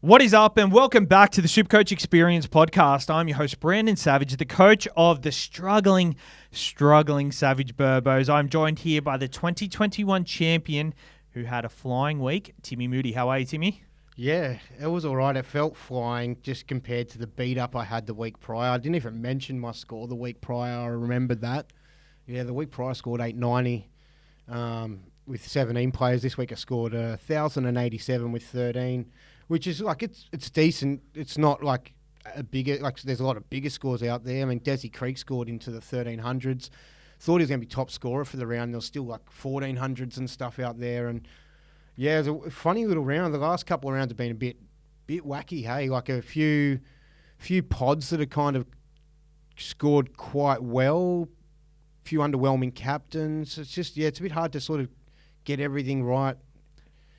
What is up, and welcome back to the SuperCoach Experience podcast. I'm your host, Brandon Savage, the coach of the struggling Savage Burbos. I'm joined here by the 2021 champion who had a flying week, Timmy Moody. How are you, Timmy? Yeah, it was all right. It felt flying just compared to the beat-up I had the week prior. I didn't even mention my score the week prior. I remembered that. Yeah, the week prior I scored 890 with 17 players. This week I scored 1,087 with 13. Which is like it's decent. It's not like a bigger there's a lot of bigger scores out there. I mean, Desi Creek scored into the 1300s. Thought he was going to be top scorer for the round. There was still like 1400s and stuff out there. And yeah, it was a funny little round. The last couple of rounds have been a bit wacky. Hey, like a few pods that have kind of scored quite well. A few underwhelming captains. It's just it's a bit hard to sort of get everything right.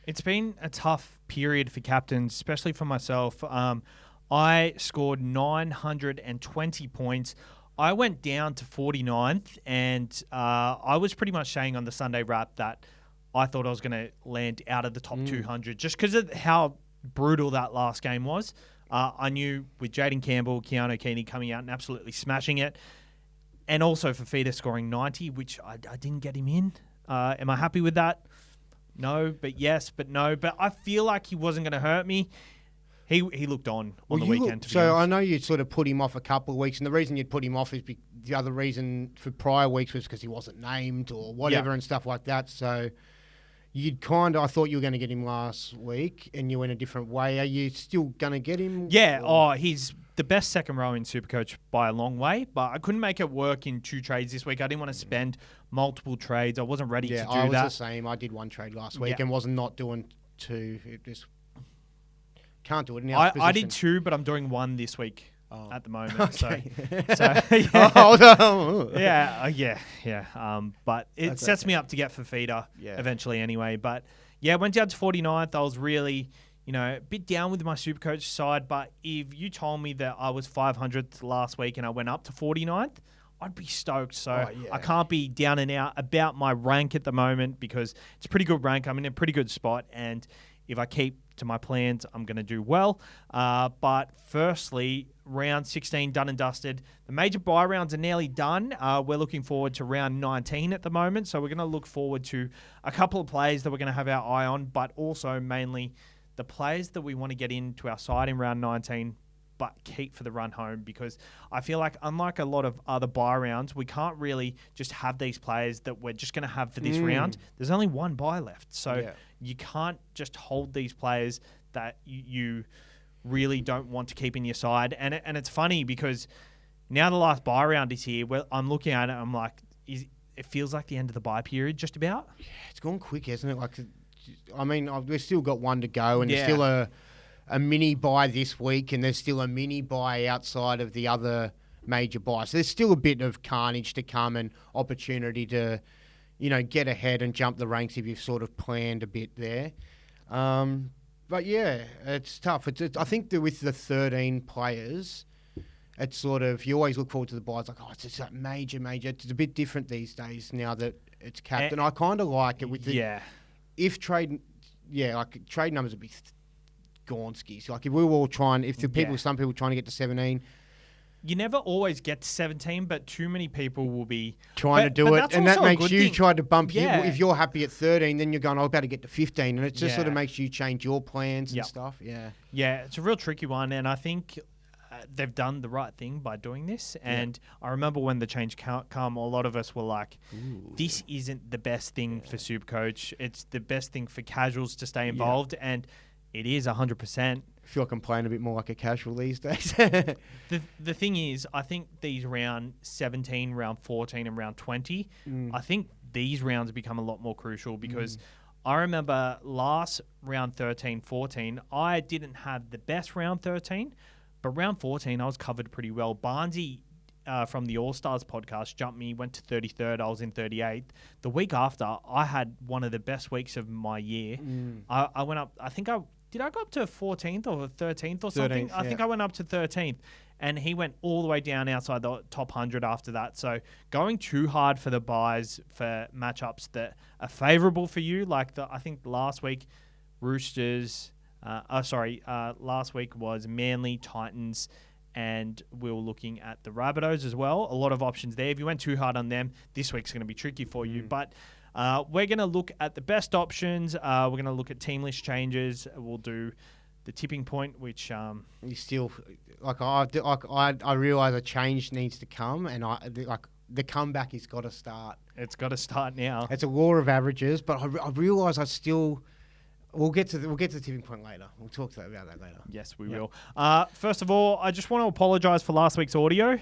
It's been a tough period for captains, especially for myself. I scored 920 points. I went down to 49th, and I was pretty much saying on the Sunday wrap that I thought I was going to land out of the top 200 just because of how brutal that last game was. I knew with Jaden Campbell, Keanu Keeney coming out and absolutely smashing it, and also for Fafita scoring 90, which I didn't get him in. Am I happy with that? No, but yes, but no. But I feel like he wasn't going to hurt me. He looked on the weekend. So I know you sort of put him off a couple of weeks, and the reason you'd put him off is the other reason for prior weeks was because he wasn't named or whatever and stuff like that. So I thought you were going to get him last week, and you went a different way. Are you still going to get him? Yeah. He's the best second row in SuperCoach by a long way, but I couldn't make it work in 2 trades this week. I didn't want to spend multiple trades. I wasn't ready to do that. Yeah, I was the same. I did 1 trade last week and wasn't not doing 2. It just can't do it in our position. I did 2, but I'm doing 1 this week at the moment. Okay. But it sets me up to get Fafita eventually anyway. But yeah, went down to 49th. I was really, a bit down with my SuperCoach side. But if you told me that I was 500th last week and I went up to 49th, I'd be stoked. So I can't be down and out about my rank at the moment because it's a pretty good rank. I'm in a pretty good spot. And if I keep to my plans, I'm going to do well. But firstly, round 16 done and dusted. The major buy rounds are nearly done. We're looking forward to round 19 at the moment. So we're going to look forward to a couple of players that we're going to have our eye on, but also mainly the players that we want to get into our side in round 19, but keep for the run home, because I feel like unlike a lot of other buy rounds, we can't really just have these players that we're just going to have for this round. There's only 1 buy left. So you can't just hold these players that you really don't want to keep in your side. And it's funny because now the last buy round is here. Well, I'm looking at it, I'm like, it feels like the end of the buy period just about. Yeah, it's gone quick, hasn't it? Like, I mean, we've still got 1 to go, and there's still a mini buy this week, and there's still a mini buy outside of the other major buys. So there's still a bit of carnage to come and opportunity to, get ahead and jump the ranks if you've sort of planned a bit there. But yeah, it's tough. I think that with the 13 players, it's sort of, you always look forward to the buys like, it's just that major. It's a bit different these days now that it's capped. And I kind of like it with if trade, trade numbers would be Gornskis. Like if we were all trying, some people trying to get to 17. You never always get to 17, but too many people will be trying to do it, and that makes you try to bump you. If you're happy at 13, then you're going, I've got to get to 15, and it just sort of makes you change your plans and stuff. Yeah, it's a real tricky one, and I think they've done the right thing by doing this. And I remember when the change come, a lot of us were like, this isn't the best thing for SuperCoach. It's the best thing for casuals to stay involved, and it is 100%. I feel like I'm playing a bit more like a casual these days. The thing is, I think these round 17, round 14, and round 20, I think these rounds become a lot more crucial because I remember last round 13, 14, I didn't have the best round 13, but round 14, I was covered pretty well. Barnesy from the All-Stars podcast jumped me, went to 33rd. I was in 38th. The week after, I had one of the best weeks of my year. I went up, did I go up to 14th or 13th or something? 13th, I think I went up to 13th. And he went all the way down outside the top 100 after that. So going too hard for the buys for matchups that are favourable for you, like I think last week, Roosters, Last week was Manly, Titans, and we were looking at the Rabbitohs as well. A lot of options there. If you went too hard on them, this week's going to be tricky for you. But we're going to look at the best options. We're going to look at team list changes. We'll do the tipping point, which you still I realise a change needs to come, and the comeback has got to start. It's got to start now. It's a law of averages, but I realise I still. We'll get to the tipping point later. We'll talk about that later. Yes, we will. First of all, I just want to apologise for last week's audio.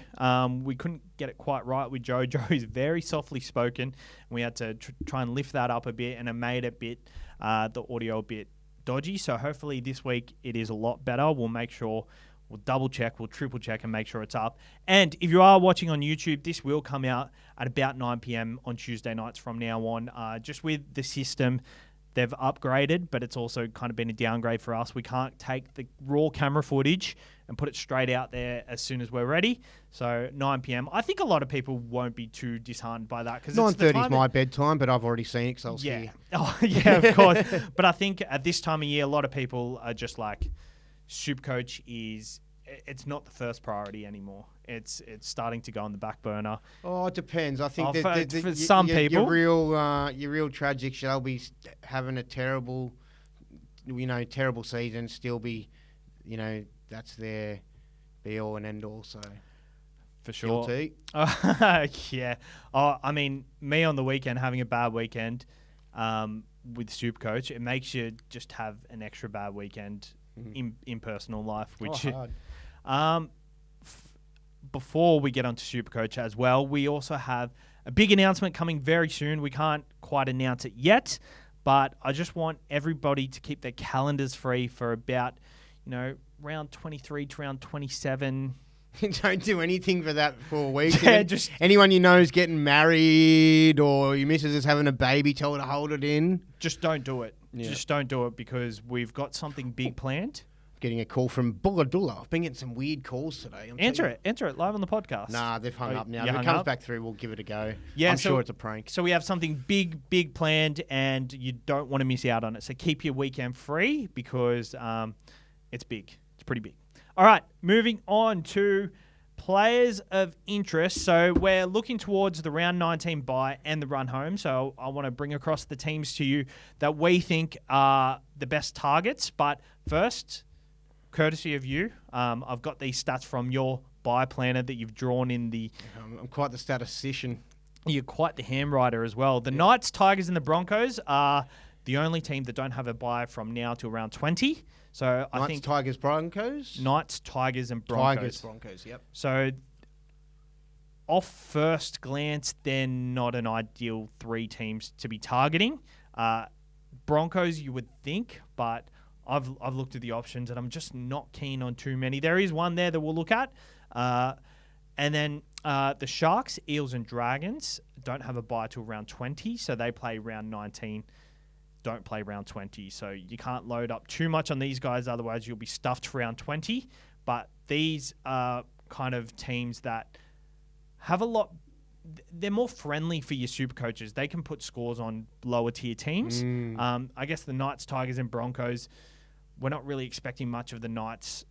We couldn't get it quite right with Joe. Joe is very softly spoken. We had to try and lift that up a bit, and it made the audio a bit dodgy. So hopefully this week it is a lot better. We'll make sure, we'll double check, we'll triple check and make sure it's up. And if you are watching on YouTube, this will come out at about 9 p.m. on Tuesday nights from now on. Just with the system, they've upgraded, but it's also kind of been a downgrade for us. We can't take the raw camera footage and put it straight out there as soon as we're ready. So 9 p.m. I think a lot of people won't be too disheartened by that. 9:30 is my bedtime, but I've already seen it because I was here. Oh, yeah, of course. But I think at this time of year, a lot of people are just like, SuperCoach it's not the first priority anymore. It's starting to go on the back burner. Oh, it depends. I think for some people, your real tragic shall be having a terrible season. Still be, that's their be all and end all. So for sure, guilty. Yeah. Oh, I mean, me on the weekend having a bad weekend with SuperCoach, it makes you just have an extra bad weekend in personal life, which. Before we get onto SuperCoach as well, we also have a big announcement coming very soon. We can't quite announce it yet, but I just want everybody to keep their calendars free for about, round 23 to round 27. Don't do anything for that for a week. Yeah, just anyone you know is getting married or your missus is having a baby, tell her to hold it in. Just don't do it. Yeah. Just don't do it because we've got something big planned. Getting a call from Bulgadula. I've been getting some weird calls today. Enter it live on the podcast. Nah, they've hung up now. If it comes back through, we'll give it a go. Yeah, I'm sure it's a prank. So we have something big planned, and you don't want to miss out on it. So keep your weekend free because it's big. It's pretty big. All right, moving on to players of interest. So we're looking towards the round 19 bye and the run home. So I want to bring across the teams to you that we think are the best targets. But first, courtesy of you, I've got these stats from your buy planner that you've drawn in the... I'm quite the statistician. You're quite the handwriter as well. The Knights, Tigers and the Broncos are the only team that don't have a buy from now to around 20. So I think... Tigers, Broncos? Knights, Tigers and Broncos. Tigers, Broncos, yep. So off first glance, they're not an ideal three teams to be targeting. Broncos, you would think, but... I've looked at the options and I'm just not keen on too many. There is one there that we'll look at. And then the Sharks, Eels and Dragons don't have a bye till round 20, so they play round 19, don't play round 20. So you can't load up too much on these guys, otherwise you'll be stuffed for round 20. But these are kind of teams that have a lot... They're more friendly for your super coaches. They can put scores on lower tier teams. I guess the Knights, Tigers and Broncos, we're not really expecting much of the Knights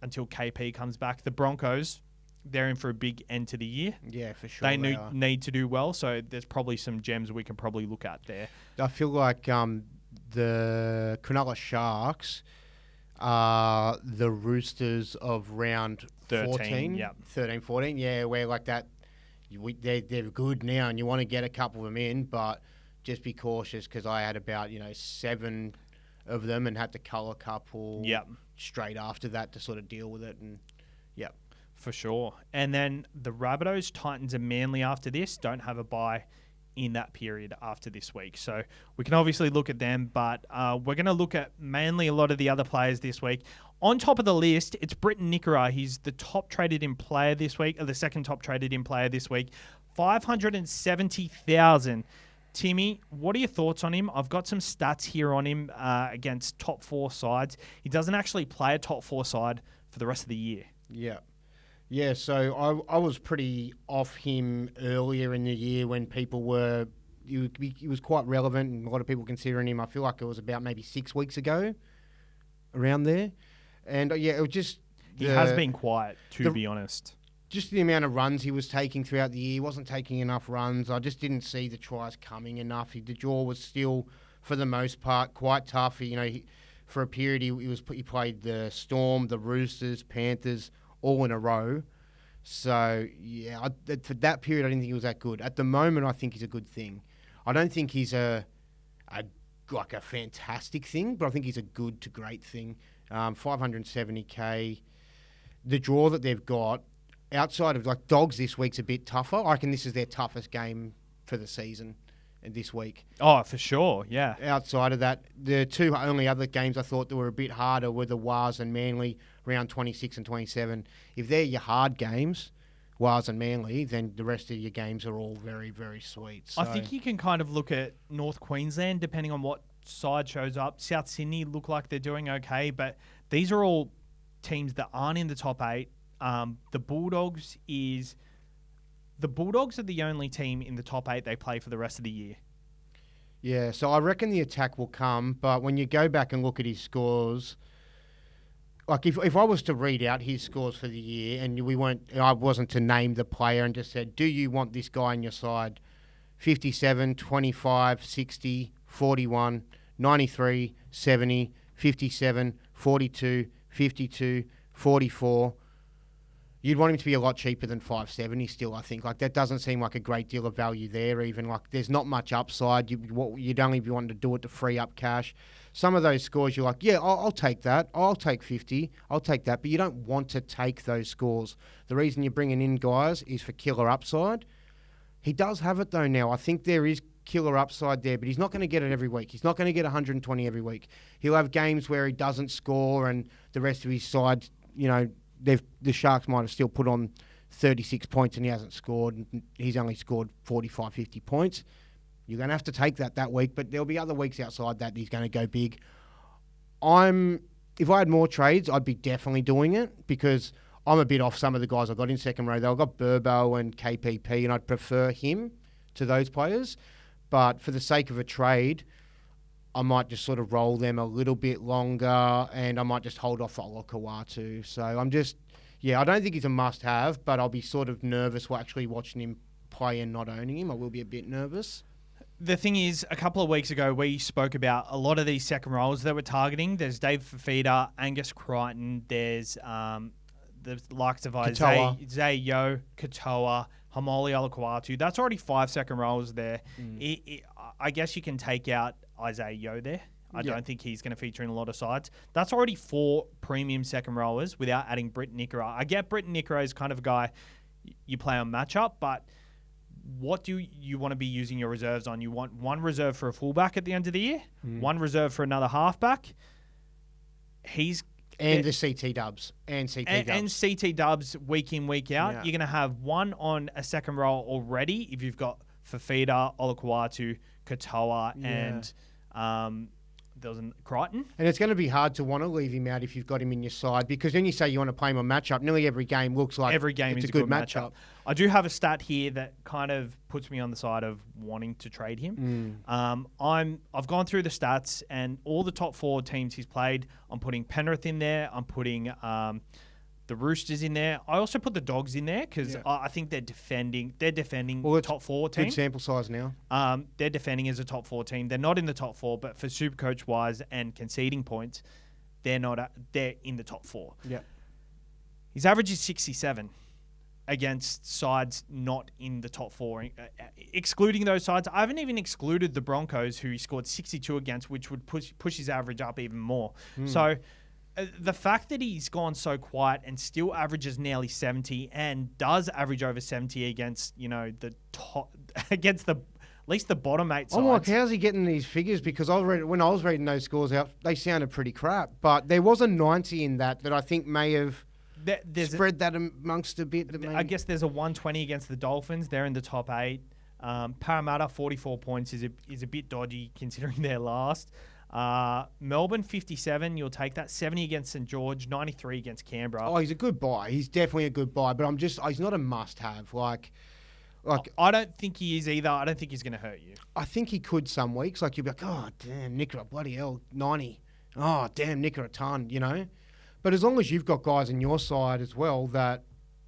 until KP comes back. The Broncos, they're in for a big end to the year. Yeah, for sure. They need to do well, so there's probably some gems we can probably look at there. I feel like the Cronulla Sharks are the Roosters of round 14. Yeah. 13, 14. Yeah, where like that... They're good now, and you want to get a couple of them in, but just be cautious because I had about 7 of them and had to cull a couple straight after that to sort of deal with it. And for sure. And then the Rabbitohs, Titans, and Manly after this don't have a bye in that period after this week, so we can obviously look at them. But we're going to look at mainly a lot of the other players this week. On top of the list, it's Briton Nikorima. He's the top traded in player this week, or the second top traded in player this week. 570,000. Timmy, what are your thoughts on him? I've got some stats here on him against top 4 sides. He doesn't actually play a top 4 side for the rest of the year. Yeah, so I was pretty off him earlier in the year when people were... He was quite relevant and a lot of people considering him. I feel like it was about maybe 6 weeks ago. around there. And it was just... He has been quiet, to be honest. Just the amount of runs he was taking throughout the year. He wasn't taking enough runs. I just didn't see the tries coming enough. The draw was still, for the most part, quite tough. For a period, he played the Storm, the Roosters, Panthers, all in a row. So, for that period, I didn't think he was that good. At the moment, I think he's a good thing. I don't think he's a fantastic thing, but I think he's a good to great thing. 570K. The draw that they've got, outside of Dogs this week's a bit tougher. I reckon this is their toughest game for the season this week. Oh, for sure, yeah. Outside of that, the two only other games I thought that were a bit harder were the Wars and Manly, round 26 and 27. If they're your hard games, Wars and Manly, then the rest of your games are all very, very sweet. So. I think you can kind of look at North Queensland, depending on what side shows up. South Sydney look like they're doing okay, but these are all teams that aren't in the top 8. The Bulldogs are the only team in the top 8 they play for the rest of the year. Yeah, so I reckon the attack will come, but when you go back and look at his scores, if I was to read out his scores for the year and I wasn't to name the player and just said, do you want this guy on your side? 57, 25, 60, 41, 93, 70, 57, 42, 52, 44. You'd want him to be a lot cheaper than 570 still, I think. That doesn't seem like a great deal of value there even. There's not much upside. You'd only be wanting to do it to free up cash. Some of those scores, you're like, yeah, I'll take that. I'll take 50. I'll take that. But you don't want to take those scores. The reason you're bringing in guys is for killer upside. He does have it, though, now. I think there is killer upside there, but he's not going to get it every week. He's not going to get 120 every week. He'll have games where he doesn't score and the rest of his side, the Sharks might have still put on 36 points and he hasn't scored. And he's only scored 45, 50 points. You're going to have to take that week, but there'll be other weeks outside that he's going to go big. If I had more trades, I'd be definitely doing it because I'm a bit off some of the guys I got in second row. I've got Burbo and KPP, and I'd prefer him to those players. But for the sake of a trade, I might just sort of roll them a little bit longer, and I might just hold off Olakau'atu. So I don't think he's a must-have, but I'll be sort of nervous actually watching him play and not owning him. I will be a bit nervous. The thing is, a couple of weeks ago, we spoke about a lot of these second rows that we're targeting. There's Dave Fafita, Angus Crichton, there's the likes of Isaiah Yeo, Katoa, Hamoli Olakau'atu. That's already 5 second rows there. I guess you can take out Isaiah Yeo there. I don't think he's going to feature in a lot of sides. That's already 4 premium second rowers without adding Britt Nikorima. I get Britt Nikorima is kind of a guy you play on matchup, but what do you want to be using your reserves on? You want one reserve for a fullback at the end of the year, one reserve for another halfback. The CT dubs. And CT dubs week in, week out. Yeah. You're going to have one on a second row already if you've got Fafita, Olakau'atu, Katoa, and there was Crichton. And it's going to be hard to want to leave him out if you've got him in your side because then you say you want to play him on matchup. Nearly every game looks like it's a good matchup. I do have a stat here that kind of puts me on the side of wanting to trade him. I've gone through the stats and all the top 4 teams he's played. I'm putting Penrith in there. I'm putting the Roosters in there. I also put the Dogs in there because I think they're defending. They're defending top 4 team. Good sample size now. They're defending as a top 4 team. They're not in the top 4, but for SuperCoach wise and conceding points, they're not. They're in the top 4. Yeah. His average is 67 against sides not in the top 4. Excluding those sides, I haven't even excluded the Broncos, who he scored 62 against, which would push his average up even more. So. The fact that he's gone so quiet and still averages nearly 70 and does average over 70 against, the top, against at least the bottom 8 sides. I'm like, how's he getting these figures? Because when I was reading those scores out, they sounded pretty crap. But there was a 90 in that I think may have spread that amongst a bit. I guess there's a 120 against the Dolphins. They're in the top 8. Parramatta, 44 points is a bit dodgy considering they're last. Melbourne 57, you'll take that. 70 against St George, 93 against Canberra. Oh, he's a good buy. He's definitely a good buy, but he's not a must-have. I don't think he is either. I don't think he's going to hurt you. I think he could some weeks. You'll be like, oh damn, Nico, bloody hell, 90. oh, damn, Nicker a ton, you know. But as long as you've got guys on your side as well that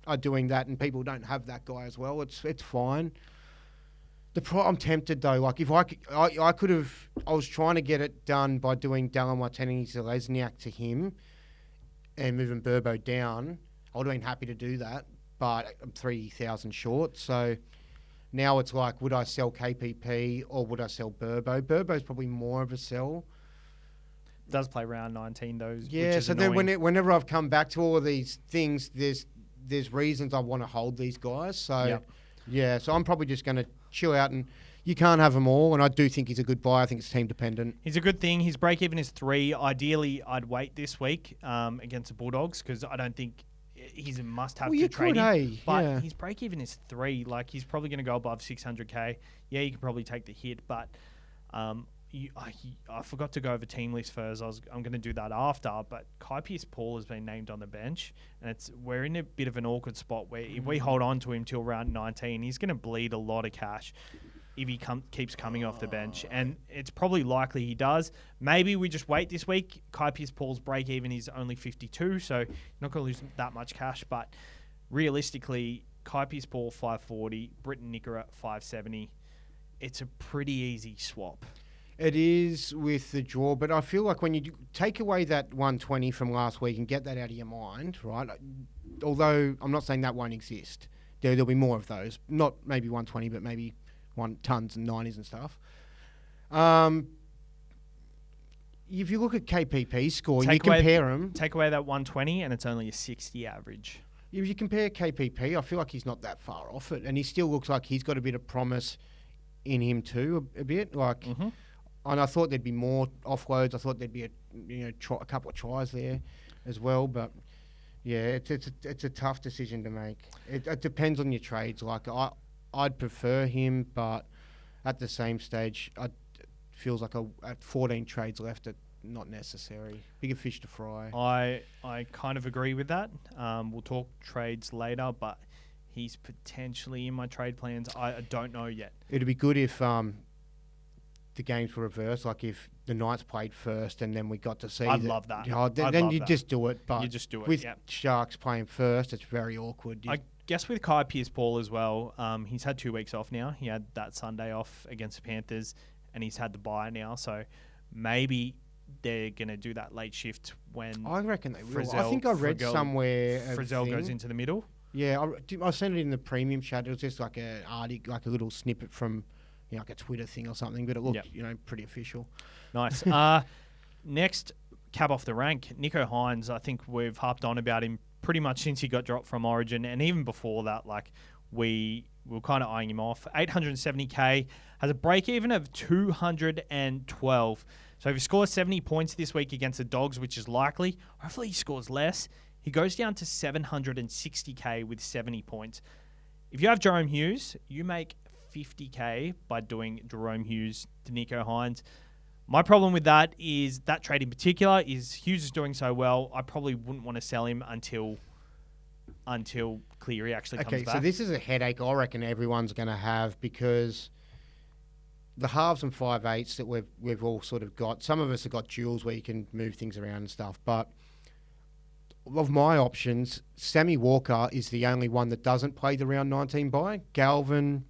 are doing that and people don't have that guy as well, it's fine. I'm tempted though. Like if I could have, I was trying to get it done by doing Dallin Watene-Zelezniak to him and moving Burbo down. I would have been happy to do that, but I'm 3,000 short. So now it's like, would I sell KPP or would I sell Burbo? Burbo's probably more of a sell. Does play round 19 though. Yeah, which is so annoying. then whenever I've come back to all of these things, there's reasons I want to hold these guys. So yeah, so I'm probably just going to chill out, and you can't have them all. And I do think he's a good buy. I think it's team dependent. He's a good thing. His break even is 3. Ideally, I'd wait this week against the Bulldogs because I don't think he's a must-have to trade him. But his break even is 3. Like he's probably going to go above 600k. Yeah, you can probably take the hit, but I forgot to go over team list first. I'm going to do that after. But Kai Pearce-Paul has been named on the bench, and we're in a bit of an awkward spot where if we hold on to him till round 19, he's going to bleed a lot of cash if he keeps coming off the bench, and it's probably likely he does. Maybe we just wait this week. Kai Pearce-Paul's break even is only 52, so you're not going to lose that much cash. But realistically, Kai Pearce-Paul 540, Britton Nikorima 570. It's a pretty easy swap. It is with the draw, but I feel like when you take away that 120 from last week and get that out of your mind, right? Although I'm not saying that won't exist. There'll be more of those. Not maybe 120, but maybe tons and 90s and stuff. If you look at KPP's score and you compare them... Take away that 120 and it's only a 60 average. If you compare KPP, I feel like he's not that far off it, and he still looks like he's got a bit of promise in him too, a bit. Like... Mm-hmm. And I thought there'd be more offloads. I thought there'd be a couple of tries there as well. But yeah, it's a tough decision to make. It depends on your trades. Like I'd prefer him, but at the same stage, it feels like at 14 trades left, it's not necessary. Bigger fish to fry. I kind of agree with that. We'll talk trades later, but he's potentially in my trade plans. I don't know yet. It'd be good if the games were reversed, like if the Knights played first and then we got to see. I'd love that. Then you just do it. But you just do it with Sharks playing first, it's very awkward. I guess with Kai Pearce-Paul as well, he's had 2 weeks off now. He had that Sunday off against the Panthers, and he's had the bye now. So maybe they're going to do that late shift when I reckon they will. I think I read somewhere Frizzell goes into the middle. Yeah, I sent it in the premium chat. It was just like a little snippet from. Like a Twitter thing or something, but it looked, pretty official. Nice. Next, cab off the rank, Nico Hynes. I think we've harped on about him pretty much since he got dropped from Origin, and even before that, like we were kind of eyeing him off. 870k, has a break even of 212. So if he scores 70 points this week against the Dogs, which is likely, hopefully he scores less. He goes down to 760k with 70 points. If you have Jerome Hughes, you make 50k by doing Jerome Hughes to Nico Hynes. My problem with that is that trade in particular is Hughes is doing so well. I probably wouldn't want to sell him until Cleary actually comes back. Okay, so this is a headache I reckon everyone's going to have because the halves and 5/8s that we've all sort of got. Some of us have got duels where you can move things around and stuff, but of my options, Sammy Walker is the only one that doesn't play the round 19 bye. Galvin.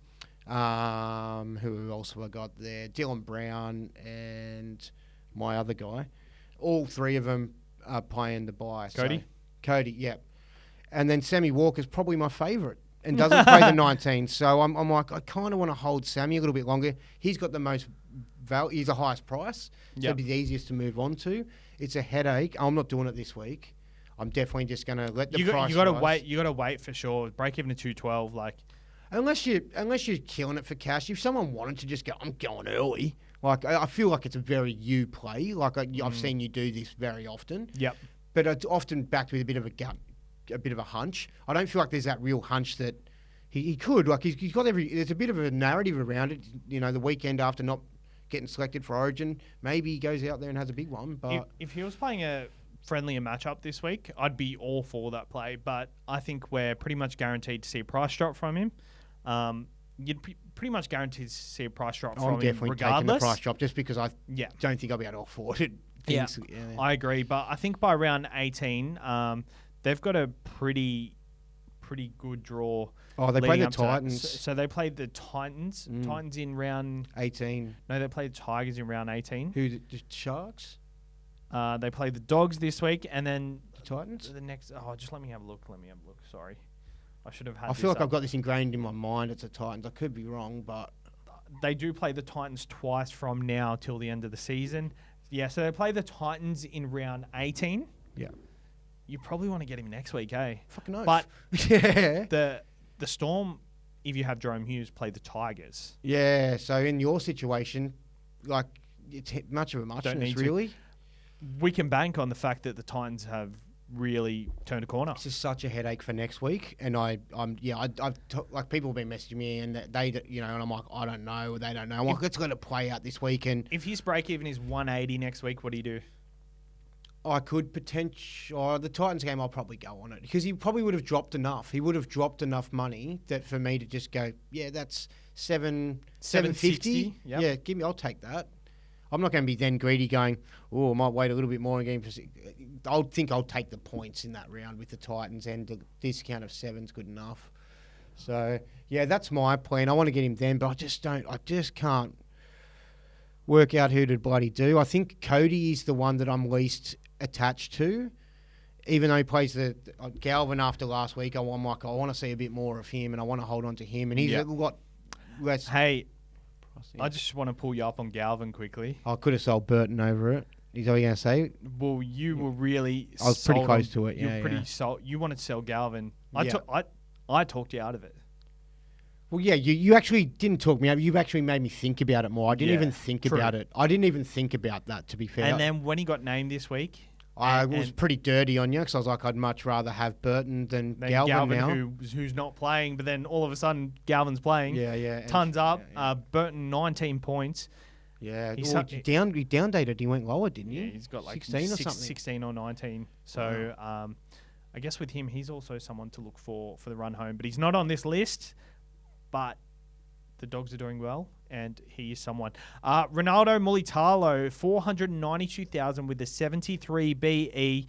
Who else have I got there? Dylan Brown and my other guy. All 3 of them are playing the bye. Cody? Cody, yep. And then Sammy Walker's probably my favourite and doesn't play the 19. So I'm like, I kind of want to hold Sammy a little bit longer. He's got the most value. He's the highest price. So it'd be the easiest to move on to. It's a headache. I'm not doing it this week. I'm definitely just going to let the price rise. You got to wait for sure. Break even to 212, like... Unless you're killing it for cash, if someone wanted to just go, I'm going early. Like I feel like it's a very you play. Like I've seen you do this very often. Yep. But it's often backed with a bit of a gut, a bit of a hunch. I don't feel like there's that real hunch that he could. Like he's got there's a bit of a narrative around it. The weekend after not getting selected for Origin, maybe he goes out there and has a big one. But if he was playing a friendlier matchup this week, I'd be all for that play. But I think we're pretty much guaranteed to see a price drop from him. You'd pretty much guaranteed to see a price drop from him regardless. I'm definitely taking the price drop just because I don't think I'll be able to afford it things. Yeah, I agree. But I think by round 18, they've got a pretty good draw. Oh, they play the Titans. So they played the Titans. Titans in round 18. No, they played the Tigers in round 18. Who, the Sharks? They played the Dogs this week, and then the Titans. The next. Oh, just let me have a look. Sorry, I should have had. I feel like I've got this ingrained in my mind. It's the Titans. I could be wrong, but they do play the Titans twice from now till the end of the season. Yeah, so they play the Titans in round 18. Yeah. You probably want to get him next week, eh? Fucking oath. But yeah, the Storm, if you have Jerome Hughes, play the Tigers. Yeah. So in your situation, like it's much of a muchness, really. We can bank on the fact that the Titans have really turned a corner. It's just such a headache for next week, and like people have been messaging me, and they and I'm like, I don't know, they don't know. I'm like, let's let it play out this week. And if his break even is 180 next week, what do you do? I could the Titans game, I'll probably go on it because he probably would have dropped enough. He would have dropped enough money that for me to just go, yeah, that's $750. Yep. Yeah, I'll take that. I'm not going to be then greedy going, I might wait a little bit more again. I'll take the points in that round with the Titans, and the discount of 7's good enough. So, yeah, that's my plan. I want to get him then, but I just can't work out who to bloody do. I think Cody is the one that I'm least attached to, even though he plays the Galvin after last week. I want to see a bit more of him, and I want to hold on to him, and he's a lot less... Hey... I just want to pull you up on Galvin quickly. I could have sold Burton over it. Is that what you're going to say? Well, you were really... I was pretty close to it, yeah. You're pretty sold. You wanted to sell Galvin. Yeah. I talked you out of it. Well, yeah, you actually didn't talk me out. You've actually made me think about it more. I didn't even think about it. I didn't even think about that, to be fair. And then when he got named this week... I was pretty dirty on you because I was like, I'd much rather have Burton than Galvin now. Who's not playing, but then all of a sudden Galvin's playing. Yeah. Tons up. Yeah. Burton, 19 points. Yeah. He down dated. He went lower, didn't he? Yeah, he's got like 16 or something. 16 or 19. So I guess with him, he's also someone to look for the run home. But he's not on this list. But the Dogs are doing well. And he is someone. Ronaldo Mulitalo, 492,000 with a 73 BE.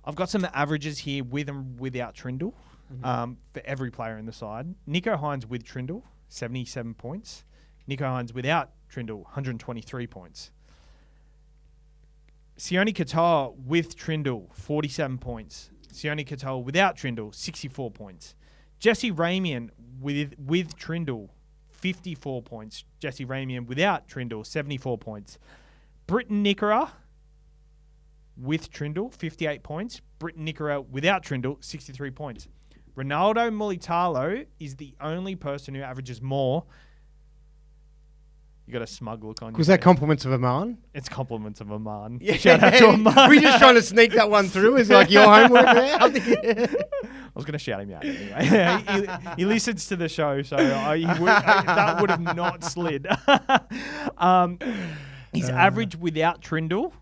I've got some averages here with and without Trindle for every player in the side. Nico Hynes with Trindle, 77 points. Nico Hynes without Trindle, 123 points. Sione Katoa with Trindle, 47 points. Sione Katoa without Trindle, 64 points. Jesse Ramian with Trindle, 54 points. Jesse Ramian without Trindle, 74 points. Britton Nikorima with Trindle, 58 points. Britton Nikorima without Trindle, 63 points. Ronaldo Mulitalo is the only person who averages more. You got a smug look on you. Was that compliments of Aman? It's compliments of Aman. Yeah. Shout out to Aman. We're just trying to sneak that one through. It's like your homework there. I was going to shout him out anyway. he listens to the show, so that would have not slid. His average without Trindle,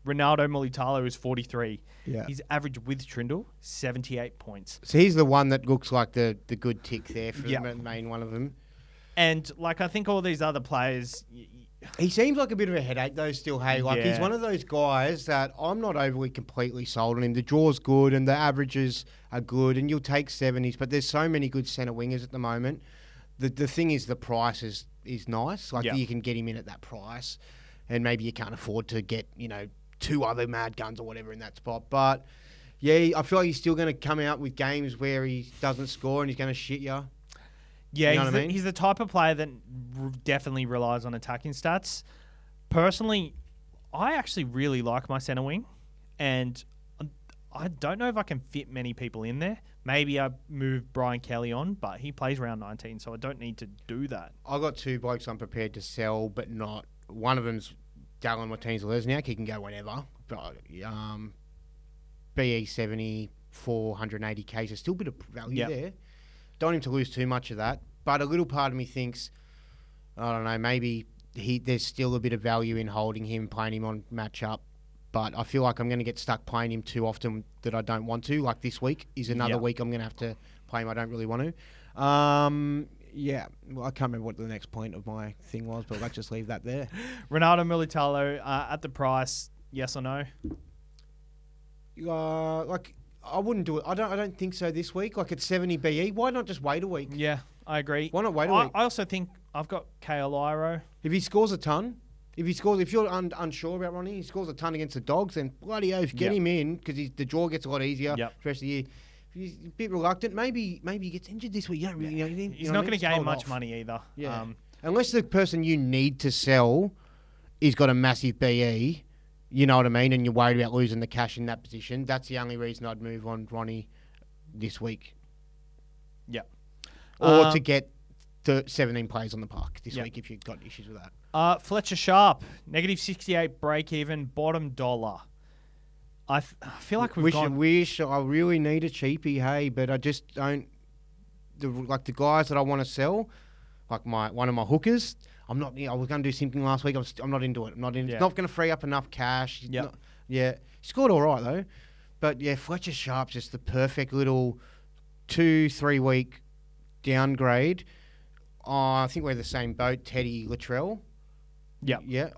Ronaldo Mulitalo, is 43. Yeah. His average with Trindle, 78 points. So he's the one that looks like the good tick there for the main one of them. And I think all these other players... He seems like a bit of a headache, though, still, hey. He's one of those guys that I'm not overly completely sold on him. The draw's good and the averages are good and you'll take 70s, but there's so many good centre wingers at the moment. The thing is the price is nice. You can get him in at that price and maybe you can't afford to get, two other mad guns or whatever in that spot. But, yeah, I feel like he's still going to come out with games where he doesn't score and he's going to shit you. Yeah, he's the type of player that definitely relies on attacking stats. Personally, I actually really like my centre wing, and I don't know if I can fit many people in there. Maybe I move Brian Kelly on, but he plays round 19, so I don't need to do that. I got two blokes I'm prepared to sell, but not. One of them's Dallin Martinez-Lesniak. He can go whenever. But BE 70, 480k, so still a bit of value there. Don't want him to lose too much of that. But a little part of me thinks, I don't know, maybe there's still a bit of value in holding him, playing him on matchup. But I feel like I'm going to get stuck playing him too often that I don't want to. Like this week is another week I'm going to have to play him I don't really want to. Well, I can't remember what the next point of my thing was, but let's just leave that there. Ronaldo Mulitalo at the price, Yes or no? Like I wouldn't do it. I don't think so this week. Like it's 70 BE. Why not just wait a week? Yeah, I agree. Why not wait a week? I also think I've got Kaoliro. If he scores a ton, if you're unsure about Ronnie, he scores a ton against the Dogs, then bloody oath, get him in because the draw gets a lot easier for the rest of the year. If he's a bit reluctant, maybe he gets injured this week. You don't really know. He's not going to gain much money either. Yeah. Unless the person you need to sell is got a massive BE, you know what I mean, and you're worried about losing the cash in that position, that's the only reason I'd move on Ronnie this week. Yeah. Or to get the 17 players on the park this week if you've got issues with that. Fletcher Sharp, negative 68 break even, bottom dollar. I feel like I really need a cheapie, hey, but I just don't. The guys that I want to sell, like one of my hookers, I'm not. I was going to do something last week. I'm not into it. I'm not in. It's not going to free up enough cash. He scored all right though, but Fletcher Sharp's just the perfect little 2-3 week downgrade. I think we're the same boat, Teddy Latrell. Yeah.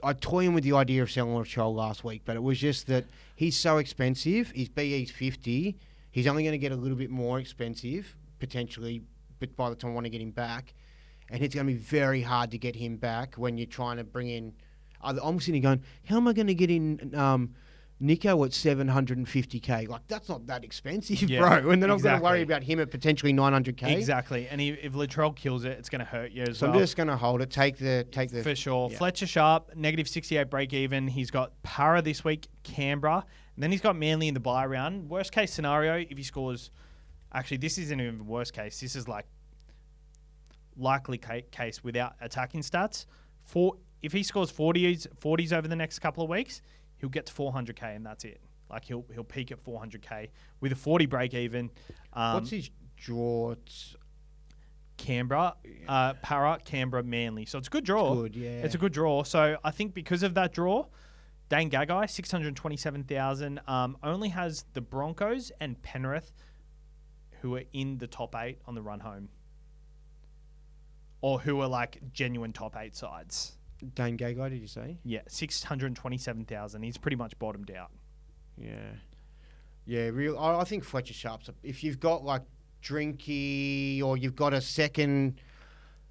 I toying with the idea of selling Latrell last week, but it was just that he's so expensive. His BE's 50. He's only going to get a little bit more expensive, potentially, but by the time I want to get him back. And it's going to be very hard to get him back when you're trying to bring in... I'm sitting going, how am I going to get in Nico at 750k? Like, that's not that expensive, bro. And then I'm going to worry about him at potentially 900k. Exactly. And if Latrell kills it, it's going to hurt you as well. So I'm just going to hold it. Take the For sure. Yeah. Fletcher Sharp, negative 68 break even. He's got Para this week, Canberra. And then he's got Manly in the bye round. Worst case scenario, if he scores... Actually, this isn't even worst case. This is like likely case without attacking stats. If he scores 40s over the next couple of weeks, he'll get to 400k and that's it. Like he'll peak at 400k with a 40 break even. What's his draw? Canberra, Para, Canberra, Manly. So it's a good draw. It's good, yeah. It's a good draw. So I think because of that draw, Dane Gagai, 627,000, only has the Broncos and Penrith, who are in the top 8 on the run home, or who are like genuine top 8 sides. Dane Gagai, did you say? Yeah, 627,000. He's pretty much bottomed out. Yeah. I think Fletcher Sharp's. If you've got like Drinky, or you've got a second,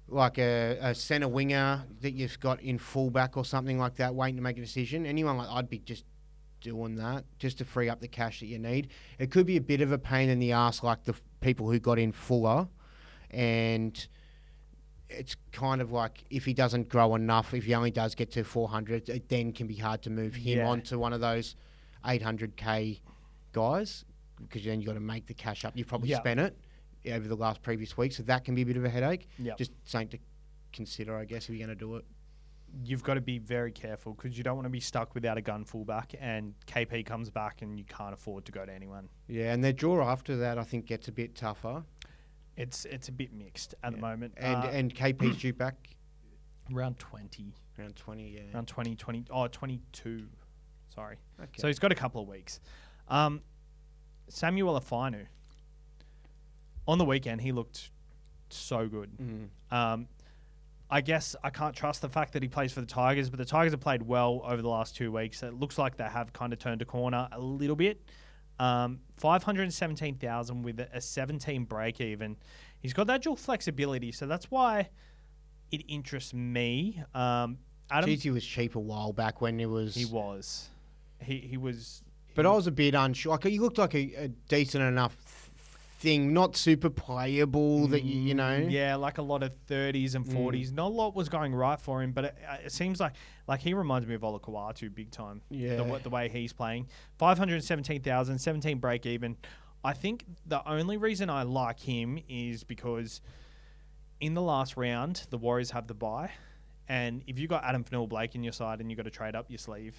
like a centre winger that you've got in fullback or something like that, waiting to make a decision. Anyone like I'd be just doing that just to free up the cash that you need. It could be a bit of a pain in the ass, like the people who got in Fuller, and it's kind of like if he doesn't grow enough, if he only does get to 400, it then can be hard to move him onto one of those 800k guys, because then you've got to make the cash up. You've probably spent it over the previous week, so that can be a bit of a headache. Just something to consider, I guess, if you're going to do it. You've got to be very careful because you don't want to be stuck without a gun fullback and KP comes back and you can't afford to go to anyone. Yeah, and their draw after that, I think, gets a bit tougher. It's a bit mixed at the moment. And KP's due back? Round 20. Round 20, yeah. Round 22. Sorry. Okay. So he's got a couple of weeks. Samuel Afinu. On the weekend, he looked so good. I guess I can't trust the fact that he plays for the Tigers, but the Tigers have played well over the last 2 weeks. It looks like they have kind of turned a corner a little bit. 517,000 with a 17 break even. He's got that dual flexibility, so that's why it interests me. Adam, he was cheap a while back when it was. He was. He was. But I was a bit unsure. Like, he looked like a decent enough thing, not super playable that you know. Yeah, like a lot of 30s and 40s. Not a lot was going right for him, but it seems like he reminds me of Ola Kawatu big time. Yeah. The way he's playing. 517,000, 17 break even. I think the only reason I like him is because in the last round, the Warriors have the bye. And if you got Adam Fanua-Blake in your side and you got to trade up your sleeve,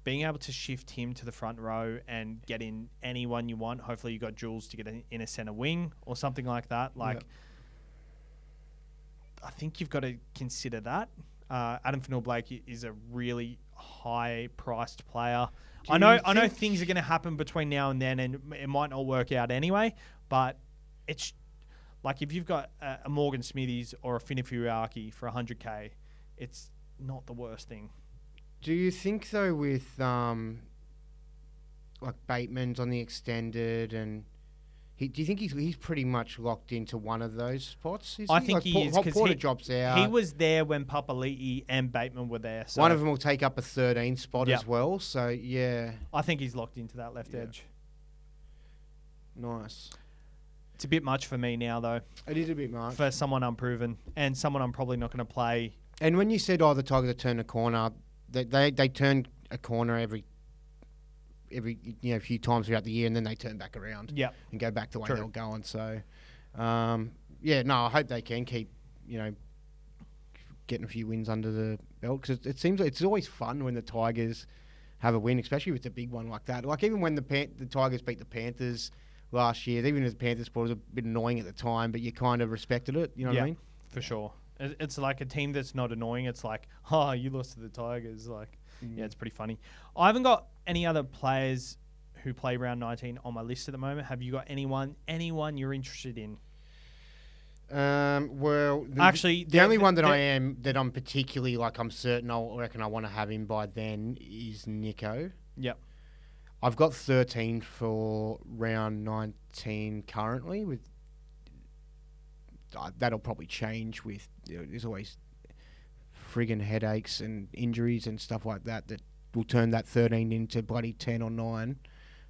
being able to shift him to the front row and get in anyone you want. Hopefully you got Jules to get in a centre wing or something like that. I think you've got to consider that. Adam Fanua-Blake is a really high-priced player. I know things are going to happen between now and then, and it might not work out anyway. But it's like if you've got a Morgan Smithies or a Finifuaki for 100k, it's not the worst thing. Do you think though with like Bateman's on the extended and do you think he's pretty much locked into one of those spots? I think he is, because Porter drops out. He was there when Papali'i and Bateman were there. So one of them will take up a 13 spot as well. So yeah, I think he's locked into that left edge. Nice. It's a bit much for me now, though. It is a bit much for someone unproven and someone I'm probably not going to play. And when you said, "Oh, the Tigers turn a corner," they turn a corner every few times throughout the year, and then they turn back around and go back the way they were going. So, I hope they can keep, getting a few wins under the belt, because it seems like it's always fun when the Tigers have a win, especially if it's a big one like that. Like even when the Tigers beat the Panthers last year, even if the Panthers score was a bit annoying at the time, but you kind of respected it. You know what I mean? For sure. It's like a team that's not annoying. It's like, oh, you lost to the Tigers. Like, yeah, it's pretty funny. I haven't got any other players who play round 19 on my list at the moment. Have you got anyone you're interested in? Well, actually, the only one that I'm particularly I'm certain I reckon I want to have him by then is Nico. Yep. I've got 13 for round 19 currently. With that'll probably change with there's always friggin' headaches and injuries and stuff like that will turn that 13 into bloody 10 or 9.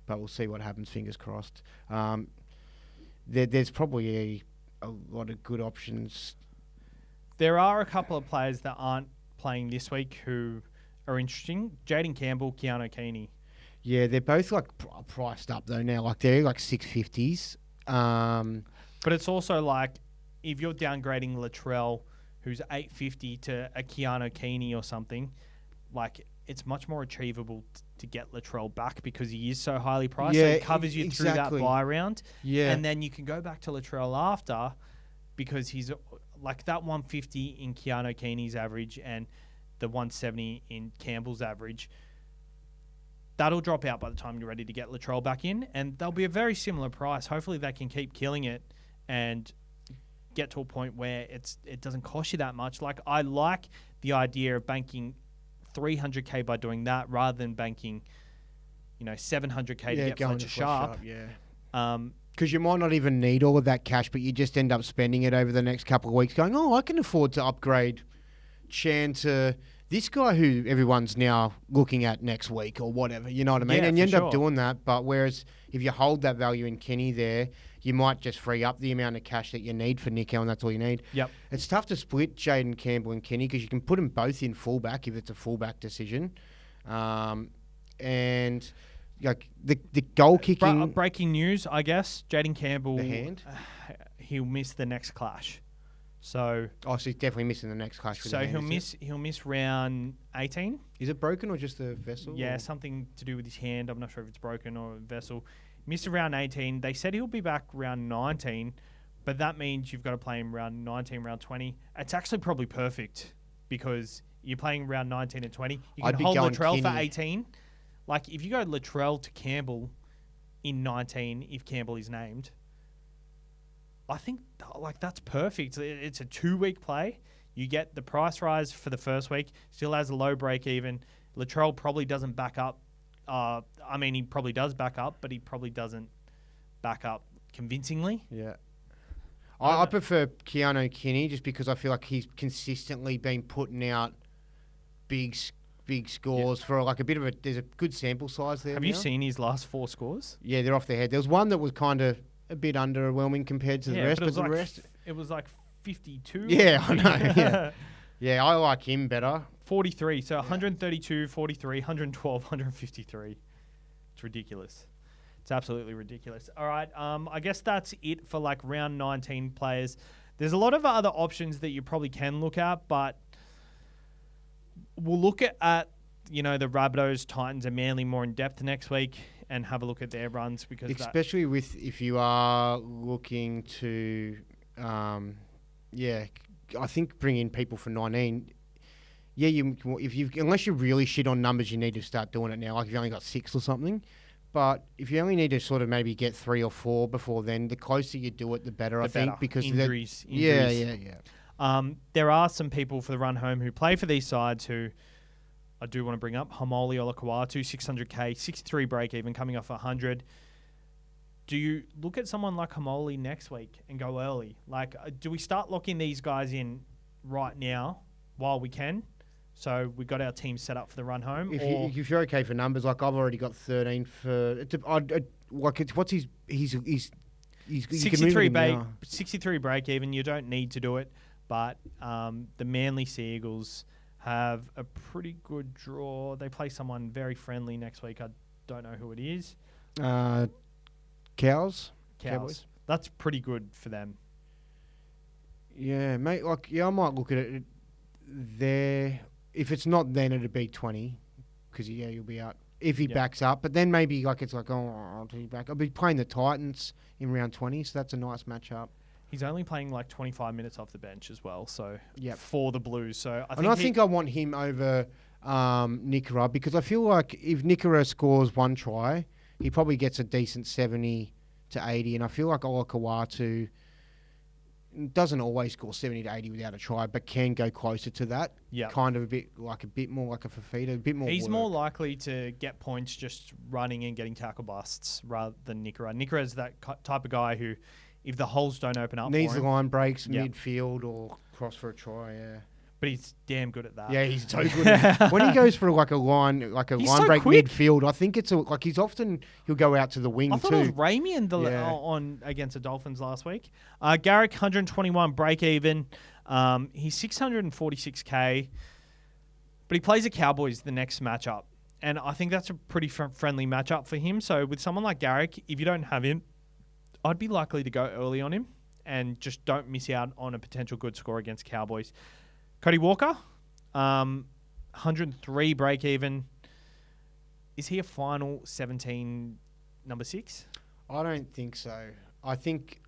But we'll see what happens. Fingers crossed. There's probably a lot of good options. There are a couple of players that aren't playing this week who are interesting. Jaden Campbell, Keanu Keeney. Yeah, they're both priced up though now. They're 650s. But it's also if you're downgrading Latrell, who's 850, to a Keanu Keeney or something, it's much more achievable to get Latrell back because he is so highly priced. So it covers you through that buy round. Yeah. And then you can go back to Latrell after, because he's that 150 in Keanu Keeney's average and the 170 in Campbell's average. That'll drop out by the time you're ready to get Latrell back in, and they'll be a very similar price. Hopefully they can keep killing it and get to a point where it doesn't cost you that much. I like the idea of banking 300k by doing that rather than banking 700k to get Fletcher Sharp. Because you might not even need all of that cash, but you just end up spending it over the next couple of weeks going, oh, I can afford to upgrade Chan to this guy who everyone's now looking at next week or whatever, you know what I mean? And you end up doing that. But whereas if you hold that value in Kenny there, you might just free up the amount of cash that you need for Nico, and that's all you need. Yep. It's tough to split Jaden Campbell and Kenny because you can put them both in fullback if it's a fullback decision. And the goal kicking... breaking news, I guess. Jaden Campbell... The hand? He'll miss the next clash. So he's definitely missing the next clash. So he'll miss round 18. Is it broken or just a vessel? Yeah, something to do with his hand. I'm not sure if it's broken or a vessel. Missed round 18. They said he'll be back round 19, but that means you've got to play him round 19, round 20. It's actually probably perfect because you're playing round 19 and 20. You can hold Latrell for 18. If you go Latrell to Campbell in 19, if Campbell is named, I think that's perfect. It's a 2-week play. You get the price rise for the first week. Still has a low break even. Latrell probably doesn't back up. He probably does back up, but he probably doesn't back up convincingly. Yeah. I prefer Keanu Kinney just because I feel like he's consistently been putting out big scores for a bit of there's a good sample size there. Have you seen his last 4 scores? Yeah, they're off their head. There was one that was kind of a bit underwhelming compared to the rest, but the rest... It was 52. Yeah, I know. Yeah. Yeah, I like him better. 43. So 132, 43, 112, 153. It's ridiculous. It's absolutely ridiculous. All right. I guess that's it for round 19 players. There's a lot of other options that you probably can look at, but we'll look at the Rabbitohs, Titans, and Manly more in depth next week and have a look at their runs because especially if you are looking to, I think bring in people for 19. Yeah, unless you're really shit on numbers, you need to start doing it now. If you've only got 6 or something, but if you only need to sort of maybe get 3 or 4 before then, the closer you do it, the better. I think because injuries. Yeah. There are some people for the run home who play for these sides who I do want to bring up Hamoli Olakawatu, 600k, 63 break even, coming off 100. Do you look at someone like Hamoli next week and go early? Like, do we start locking these guys in right now while we can? So we got our team set up for the run home. If you're okay for numbers, like I've already got 13 for. What's his? He's 63 break even. You don't need to do it, but the Manly Sea Eagles have a pretty good draw. They play someone very friendly next week. I don't know who it is. Cowboys. That's pretty good for them. Yeah, mate. I might look at it there. If it's not, then it'd be 20, because you'll be out if he backs up. But then maybe it's like, I'll be back. I'll be playing the Titans in round 20, so that's a nice matchup. He's only playing like 25 minutes off the bench as well, so for the Blues. So I think I want him over Nikorima, because I feel like if Nikorima scores one try, he probably gets a decent 70 to 80, and I feel like Olakawatu doesn't always score 70 to 80 without a try, but can go closer to that. Yeah, kind of a bit more like a Fafita, a bit more. He's more likely to get points just running and getting tackle busts rather than Nikorima. Nikorima is that type of guy who, if the holes don't open up, needs the line breaks midfield or cross for a try. Yeah, but he's damn good at that. Yeah, he's so good. When he goes for a line break midfield, I think he'll go out to the wing too. I thought it was Ramey on against the Dolphins last week. Garrick 121 break even. He's 646k, but he plays the Cowboys the next matchup, and I think that's a pretty friendly matchup for him. So with someone like Garrick, if you don't have him, I'd be likely to go early on him and just don't miss out on a potential good score against Cowboys. Cody Walker, 103 break even. Is he a final 17 number 6? I don't think so. I think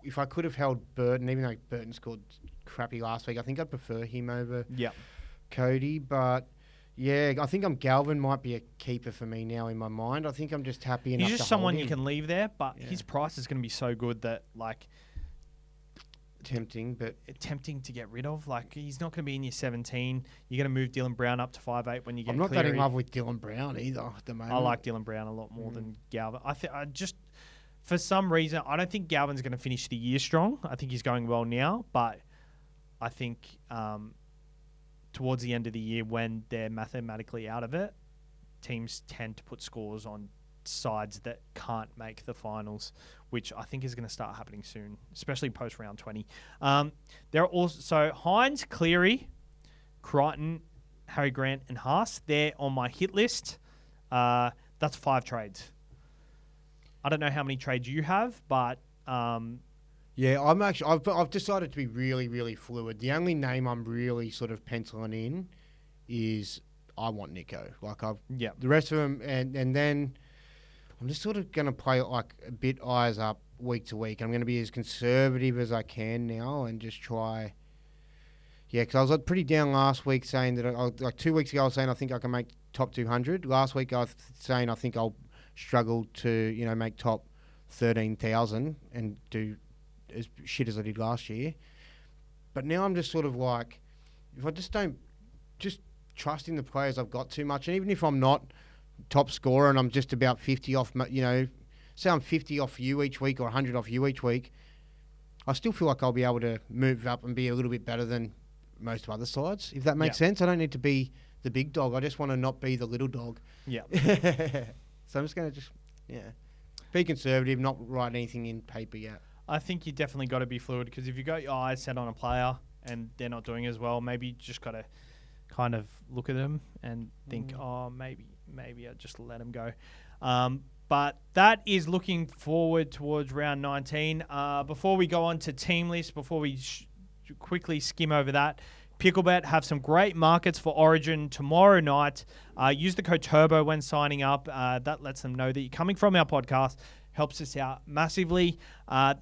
if I could have held Burton, even though Burton scored crappy last week, I think I'd prefer him over Cody. But yeah, I think Galvin might be a keeper for me now in my mind. I think I'm just happy enough. He's just someone you can leave there, but his price is going to be so good that tempting to get rid of. Like, he's not going to be in your 17. You're going to move Dylan Brown up to 5'8" when you get. I'm not that in love with Dylan Brown either at the moment. I like Dylan Brown a lot more than Galvin. For some reason, I don't think Galvin's going to finish the year strong. I think he's going well now, but I think towards the end of the year, when they're mathematically out of it, teams tend to put scores on sides that can't make the finals, which I think is going to start happening soon, especially post round 20. There are also Hynes, Cleary, Crichton, Harry Grant, and Haas. They're on my hit list. That's 5 trades. I don't know how many trades you have, but I've decided to be really, really fluid. The only name I'm really sort of penciling in is I want Nico. The rest of them, and then I'm just sort of going to play a bit eyes up week to week. I'm going to be as conservative as I can now and just try. Yeah, because I was pretty down last week saying that 2 weeks ago I was saying I think I can make top 200. Last week I was saying I think I'll struggle to make top 13,000 and do as shit as I did last year. But now I'm just sort of if I just don't trust in the players I've got too much, and even if I'm not top scorer and I'm just about 50 off, say I'm 50 off you each week or 100 off you each week, I still feel like I'll be able to move up and be a little bit better than most of other sides, if that makes sense. I don't need to be the big dog. I just want to not be the little dog. Yeah. So I'm just going to be conservative, not write anything in paper yet. I think you definitely got to be fluid, because if you got your eyes set on a player and they're not doing as well, maybe you just got to kind of look at them and think, maybe I just let them go. But that is looking forward towards round 19. Before we go on to team list, before we quickly skim over that, Picklebet have some great markets for Origin tomorrow night. Use the code TURBO when signing up. That lets them know that you're coming from our podcast. Helps us out massively.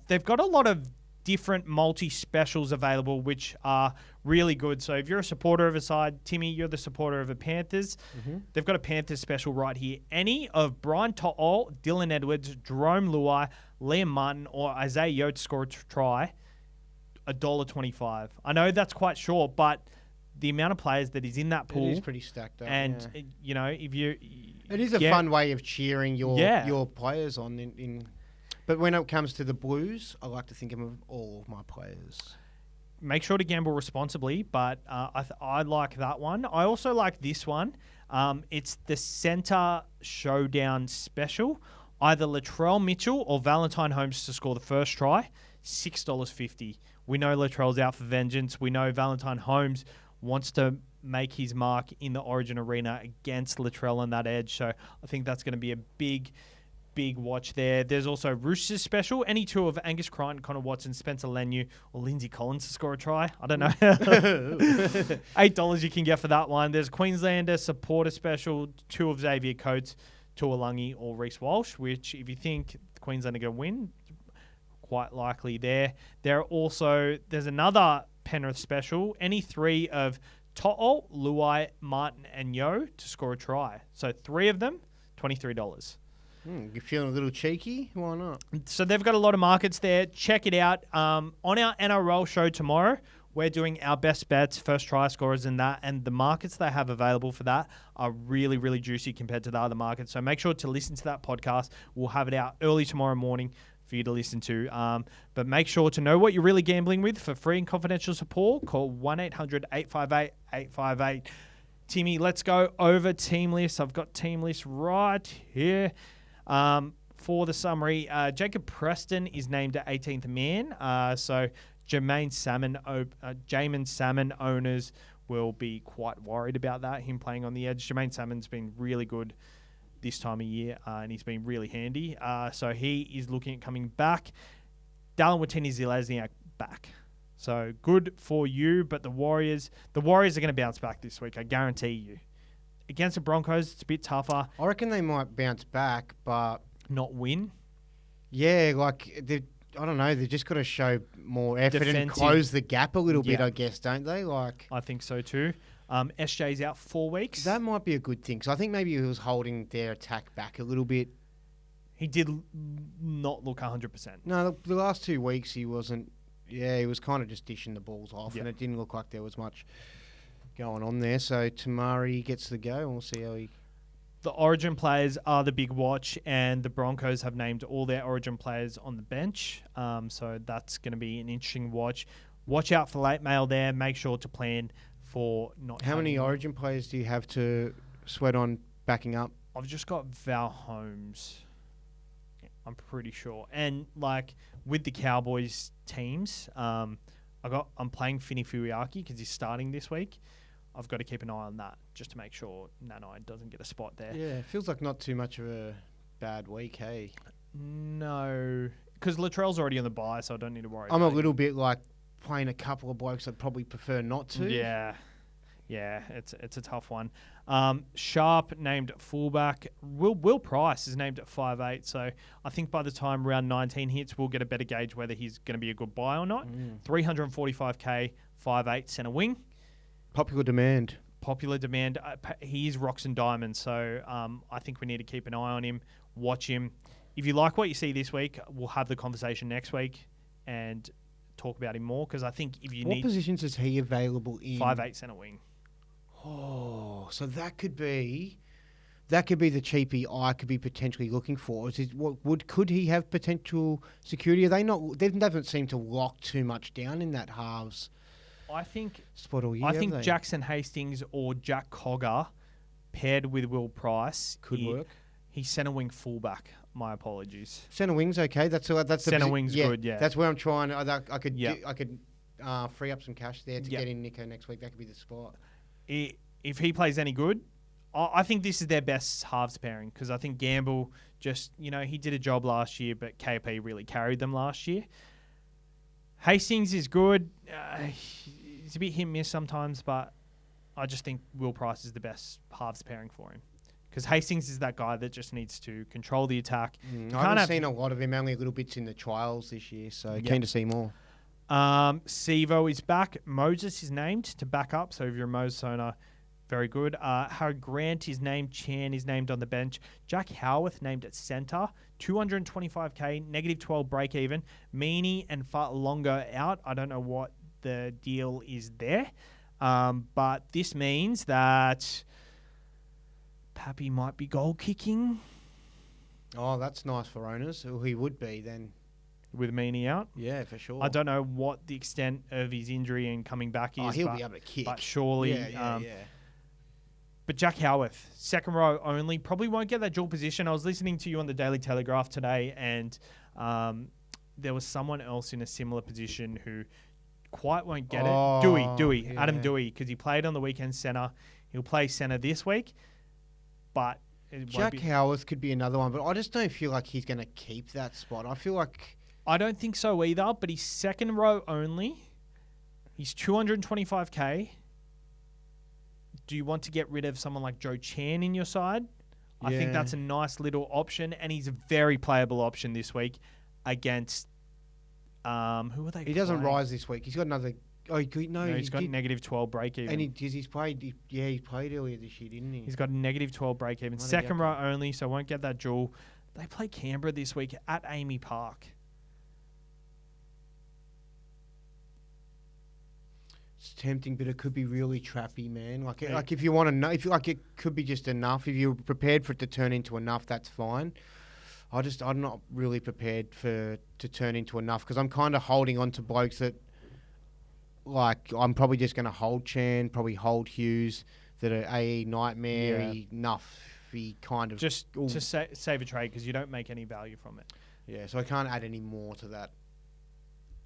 They've got a lot of different multi-specials available, which are really good. So if you're a supporter of a side, Timmy, you're the supporter of a Panthers, they've got a Panthers special right here. Any of Brian To'o, Dylan Edwards, Jerome Luai, Liam Martin, or Isaiah Yote score a try, $1.25. I know that's quite short, but the amount of players that is in that pool. It is pretty stacked up. And, you know, if you... It is a fun way of cheering your players on. But when it comes to the Blues, I like to think of all of my players. Make sure to gamble responsibly, but I like that one. I also like this one. It's the Centre Showdown Special. Either Latrell Mitchell or Valentine Holmes to score the first try, $6.50. We know Latrell's out for vengeance. We know Valentine Holmes wants to make his mark in the Origin Arena against Latrell on that edge. So I think that's going to be a big watch there. There's also Roosters special. Any two of Angus Crichton, Connor Watson, Spencer Leniu, or Lindsay Collins to score a try. I don't know. $8 you can get for that one. There's Queenslander supporter special. Two of Xavier Coates, Tuolangi, or Reece Walsh, which if you think Queensland are going to win, quite likely there. There's another Penrith special. Any three of To'o, Luai, Martin, and Yo to score a try. So three of them, $23. You're feeling a little cheeky? Why not? So they've got a lot of markets there. Check it out. On our NRL show tomorrow, we're doing our best bets, first try scorers and that. And the markets they have available for that are really, really juicy compared to the other markets. So make sure to listen to that podcast. We'll have it out early tomorrow morning for you to listen to. But make sure to know what you're really gambling with. For free and confidential support, call 1-800-858-858. Timmy, let's go over team lists. I've got team lists right here. For the summary, Jacob Preston is named the 18th man. So Jamin Salmon owners will be quite worried about that, him playing on the edge. Jamin Salmon's been really good this time of year, and he's been really handy. So he is looking at coming back. Dallin Watene-Zelezniak back. So good for you, but the Warriors are going to bounce back this week, I guarantee you. Against the Broncos, it's a bit tougher. I reckon they might bounce back, but... Not win? Yeah, I don't know. They've just got to show more effort and close the gap a little bit, I guess, don't they? I think so too. SJ's out 4 weeks. That might be a good thing. So I think maybe he was holding their attack back a little bit. He did not look 100%. No, the last 2 weeks he wasn't... Yeah, he was kind of just dishing the balls off, and it didn't look like there was much going on there. So Tamari gets the go, and we'll see how he... The Origin players are the big watch, and the Broncos have named all their Origin players on the bench. So that's going to be an interesting watch. Watch out for late mail there. Make sure to plan for not... How many Origin players do you have to sweat on backing up? I've just got Val Holmes, I'm pretty sure. And with the Cowboys teams, I'm playing Fini Furiaki because he's starting this week. I've got to keep an eye on that just to make sure Nanai doesn't get a spot there. Yeah, it feels like not too much of a bad week, hey? No, because Latrell's already on the bye, so I don't need to worry. I'm a little bit playing a couple of blokes I'd probably prefer not to. Yeah, it's a tough one. Sharp named fullback. Will Price is named at 5'8", so I think by the time round 19 hits, we'll get a better gauge whether he's going to be a good buy or not. 345k, 5'8", centre wing. Popular demand. He is rocks and diamonds, so I think we need to keep an eye on him, watch him. If you like what you see this week, we'll have the conversation next week and talk about him more, because I think if you need... What positions is he available in? 5'8", centre wing. Oh, so that could be the cheapie I could be potentially looking for. Could he have potential security? They haven't seemed to lock too much down in that halves. I think spot all year, I think Jackson Hastings or Jack Cogger paired with Will Price could work. He's centre wing fullback. My apologies. Centre wing's okay. That's centre wing's good. Yeah, that's where I'm trying. I could free up some cash there to get in Nico next week. That could be the spot. If he plays any good, I think this is their best halves pairing, because I think Gamble he did a job last year, but KP really carried them last year. Hastings is good. He's a bit hit and miss sometimes, but I just think Will Price is the best halves pairing for him, because Hastings is that guy that just needs to control the attack. I haven't seen a lot of him, only little bits in the trials this year, so keen to see more. Sivo is back. Moses is named to back up, so if you're a Moses owner, very good. Harry Grant is named. Chan is named on the bench. Jack Howarth named at centre. 225k, -12 break even. Meany and Fa'alongo out. I don't know what the deal is there. But this means that Pappy might be goal kicking. Oh, that's nice for owners. Well, he would be then. With Meany out? Yeah, for sure. I don't know what the extent of his injury and coming back is. He'll be able to kick. But surely... Yeah. But Jack Howarth, second row only, probably won't get that dual position. I was listening to you on the Daily Telegraph today, and there was someone else in a similar position who quite won't get it. Dewey, yeah. Adam Dewey, because he played on the weekend centre. He'll play centre this week, but... Jack Howarth could be another one, but I just don't feel like he's going to keep that spot. I feel like... I don't think so either, but he's second row only. He's 225k. Do you want to get rid of someone like Joe Chan in your side? I think that's a nice little option, and he's a very playable option this week against... who are they? He doesn't rise this week. He's got another... Oh, he's got negative 12 break even. And he's played... he played earlier this year, didn't he? He's got a negative 12 break even. Second row only, so won't get that duel. They play Canberra this week at Amy Park. It's tempting, but it could be really trappy, man. Like if you want to know, if you like, it could be just enough. If you're prepared for it to turn into enough, that's fine. I'm not really prepared to turn into enough because I'm kind of holding on to blokes that, like, I'm probably just going to hold Chan, probably hold Hughes, that are AE nightmare enough. Kind of just to save a trade because you don't make any value from it. Yeah, so I can't add any more to that.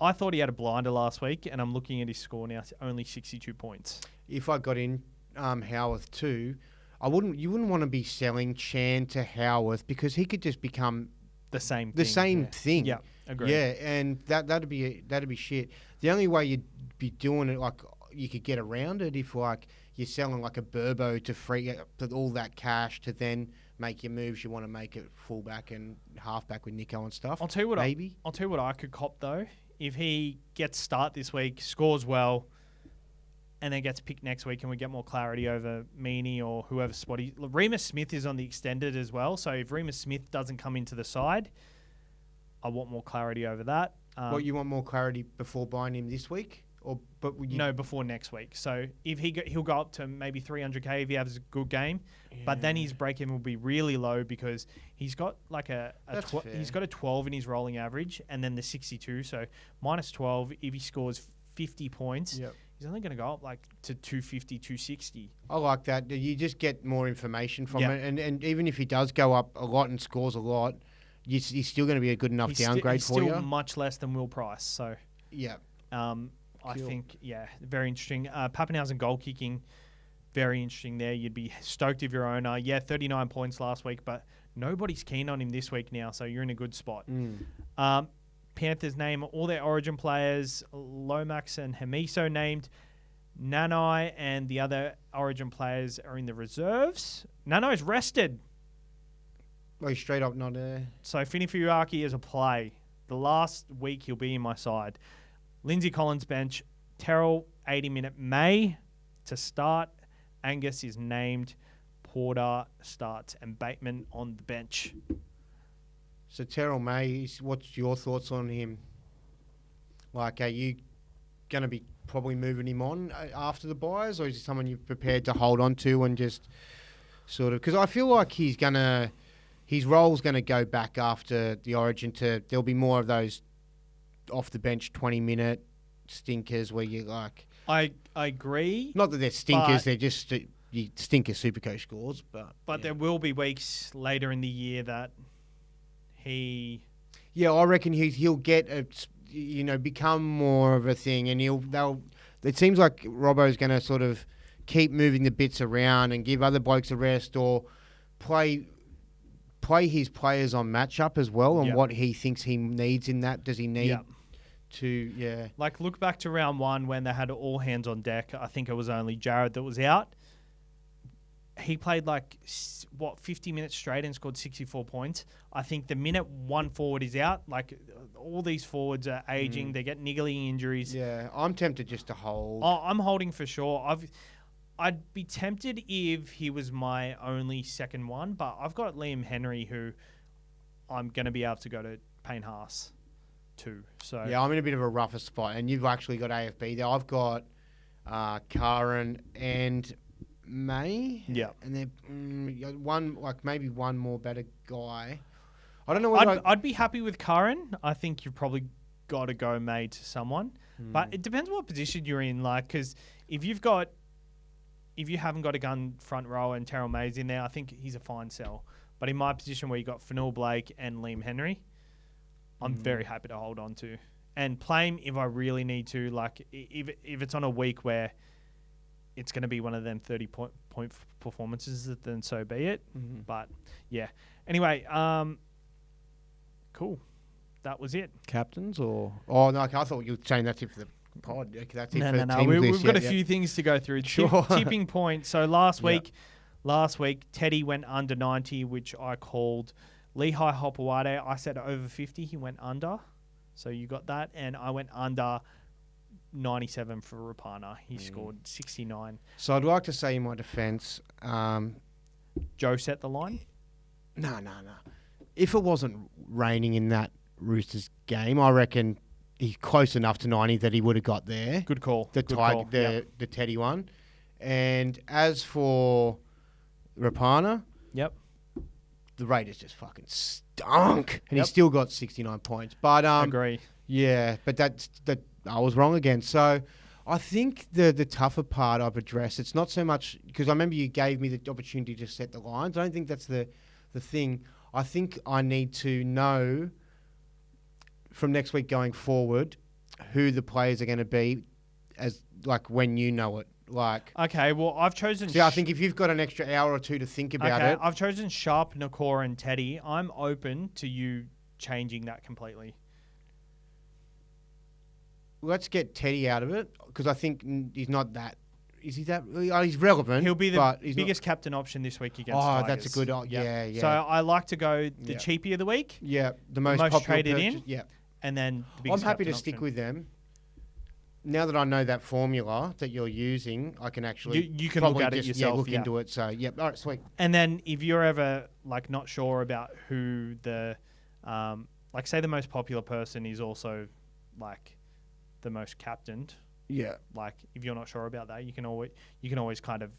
I thought he had a blinder last week, and I'm looking at his score now. It's only 62 points. If I got in Howarth too, you wouldn't want to be selling Chan to Howarth because he could just become the same thing. Yeah, agree. Yeah, and that'd be shit. The only way you'd be doing it, like, you could get around it if, like, you're selling like a Burbo to free up all that cash to then make your moves you want to make it fullback and halfback with Nico and stuff. I'll tell you what I could cop though. If he gets start this week, scores well, and then gets picked next week and we get more clarity over Meany or whoever spotty. Remus Smith is on the extended as well, so if Remus Smith doesn't come into the side, I want more clarity over that. You want more clarity before buying him this week? No, before next week. So if he'll go up to maybe 300k if he has a good game, but then his break-even will be really low because he's got like he's got a 12 in his rolling average and then the 62. So minus 12 if he scores 50 points. Yep. He's only going to go up like to 250, 260. I like that. You just get more information from it, and even if he does go up a lot and scores a lot, he's still going to be a good enough downgrade for you. He's still much less than Will Price. So yeah. I think, very interesting. Pappenhausen goal kicking, very interesting there. You'd be stoked if you're owner. 39 points last week, but nobody's keen on him this week now, so you're in a good spot. Panthers name all their origin players. Lomax and Hemiso named. Nanai and the other origin players are in the reserves. Nanai's rested. Well, he's straight up not there. So Finifuaki is a play. The last week he'll be in my side. Lindsay Collins bench. Terrell 80-minute May to start. Angus is named. Porter starts and Bateman on the bench. So Terrell May, what's your thoughts on him? Like, are you going to be probably moving him on after the buys, or is he someone you're prepared to hold on to and just sort of... Because I feel like his role's going to go back after the Origin there'll be more of those off-the-bench 20-minute stinkers where you like... I agree. Not that they're stinkers, they're just stinker Supercoach scores, but there will be weeks later in the year that he... Yeah, I reckon he'll get become more of a thing, and it seems like Robbo's going to sort of keep moving the bits around and give other blokes a rest, or play his players on matchup as well, and what he thinks he needs in that. Does he need to? Like, look back to round one when they had all hands on deck. I think it was only Jared that was out. He played 50 minutes straight and scored 64 points. I think the minute one forward is out, like, all these forwards are aging. They get niggly injuries. Yeah, I'm tempted just to hold. Oh, I'm holding for sure. I'd be tempted if he was my only second one, but I've got Liam Henry, who I'm going to be able to go to Payne Haas too. So yeah, I'm in a bit of a rougher spot, and you've actually got AFB there. I've got Karen, and May. Yeah. And then maybe one more better guy. I don't know whether I'd be happy with Karen. I think you've probably got to go May to someone. But it depends what position you're in. Like, because if you haven't got a gun front row and Terrell May's in there, I think he's a fine sell. But in my position where you got Fanil Blake and Liam Henry, I'm very happy to hold on to and play him if I really need to. Like, if it's on a week where it's going to be one of them 30-point performances, then so be it. But yeah. Anyway, cool. That was it. Captains or? Oh, no, I thought you were saying that's it for the pod. That's it for the team We've list. got a few things to go through. Sure. Tipping point. So last week, Teddy went under 90, which I called. Lehigh Hopewade, I said over 50. He went under. So you got that. And I went under 97 for Rapana. He scored 69. So I'd like to say in my defence, Joe set the line? No. If it wasn't raining in that Roosters game, I reckon he's close enough to 90 that he would have got there. Good call. The Teddy one. And as for Rapana, the Raiders just fucking stunk, and he still got 69 points. But agree. Yeah, but that I was wrong again. So I think the tougher part I've addressed. It's not so much because I remember you gave me the opportunity to set the lines. I don't think that's the thing. I think I need to know from next week going forward who the players are going to be, as like when you know it. Like, okay, well, I've chosen... I think if you've got an extra hour or two to think about it... I've chosen Sharp, Nakor, and Teddy. I'm open to you changing that completely. Let's get Teddy out of it, because I think he's not that... Is he that... he's relevant. He'll be the biggest captain option this week against Tigers. That's a good... Yeah. So I like to go the cheapie of the week. Yeah, the most popular traded purchase. in. Yeah. And then the biggest I'm happy to captain stick option. with them. Now that I know that formula that you're using, I can actually you can look at it yourself. Look into it. So, all right, sweet. And then if you're ever like not sure about who the, like say the most popular person is also like the most captained. Yeah. Like if you're not sure about that, you can always kind of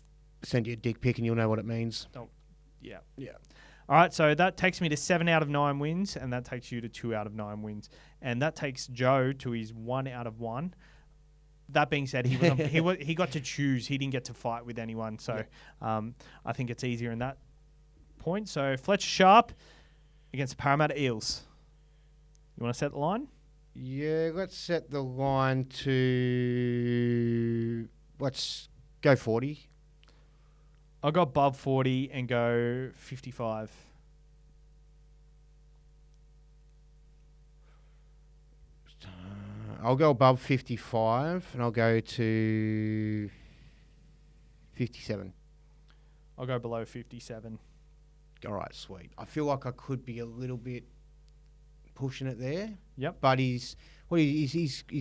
send you a dick pic and you'll know what it means. Oh, yeah. Yeah. All right, so that takes me to 7 out of 9 wins, and that takes you to 2 out of 9 wins, and that takes Joe to his 1 out of 1. That being said, he got to choose. He didn't get to fight with anyone, so I think it's easier in that point. So Fletcher Sharp against the Parramatta Eels. You want to set the line? Yeah, let's set the line to... Let's go 40. I'll go above 40 and go 55. I'll go above 55 and I'll go to 57. I'll go below 57. All right, sweet. I feel like I could be a little bit pushing it there. Yep. But he's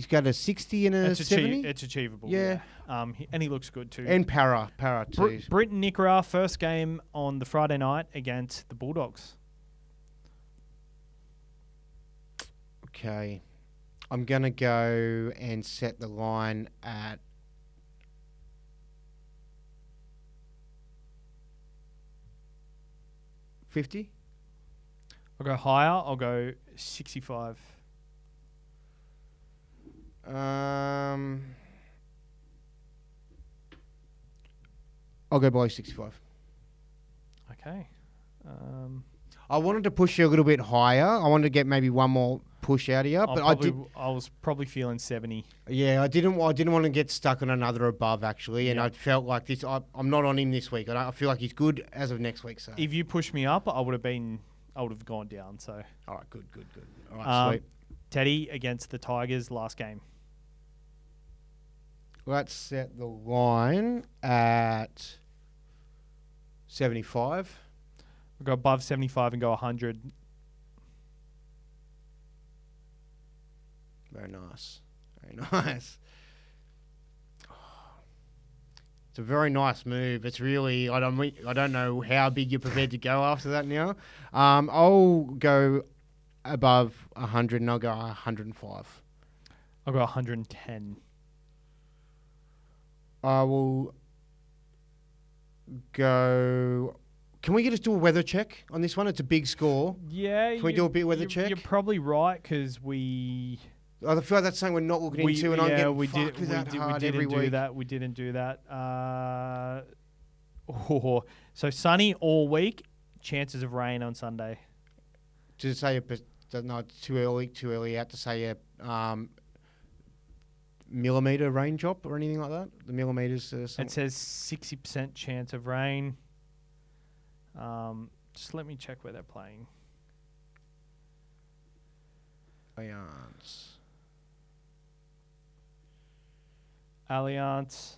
got a 60 and a 70. It's achievable. Yeah. And he looks good too. And para too. Britton Nikorima, first game on the Friday night against the Bulldogs. Okay. I'm going to go and set the line at $50. I'll go higher. I'll go 65. I'll go below 65. Okay. I wanted to push you a little bit higher. I wanted to get maybe one more push out of you, but I was probably feeling 70. Yeah, I didn't want to get stuck on another above actually, and I felt like this. I'm not on him this week. I feel like he's good as of next week. So if you pushed me up, I would have gone down. So all right, good. All right, sweet. Teddy against the Tigers last game. Let's set the line at 75. We'll go above 75 and go 100. Very nice. It's a very nice move. It's really I don't know how big you're prepared to go after that now. I'll go above 100 and I'll go 105. I'll go 110. I will go. Can we just do a weather check on this one? It's a big score. Yeah. Can we do a bit weather check? You're probably right because we. I feel like that's something we're not looking into, and I'm getting fucked with that hard every week. We didn't do that. So sunny all week. Chances of rain on Sunday. To say no, it's too early out to say a millimetre rain drop or anything like that. The millimetres. It says 60% chance of rain. Just let me check where they're playing. Allianz.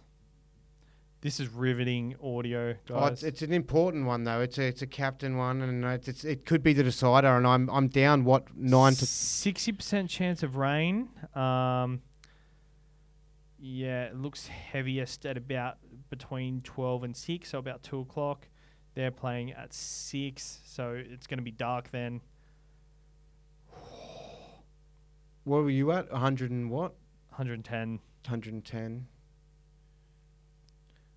This is riveting audio, guys. It's an important one though. It's a captain one, and it could be the decider. And I'm down 9 to 60% chance of rain. Yeah, it looks heaviest at about between 12 and 6, so about 2 o'clock. They're playing at 6, so it's going to be dark then. What were you at? 100 and what? 110. 110.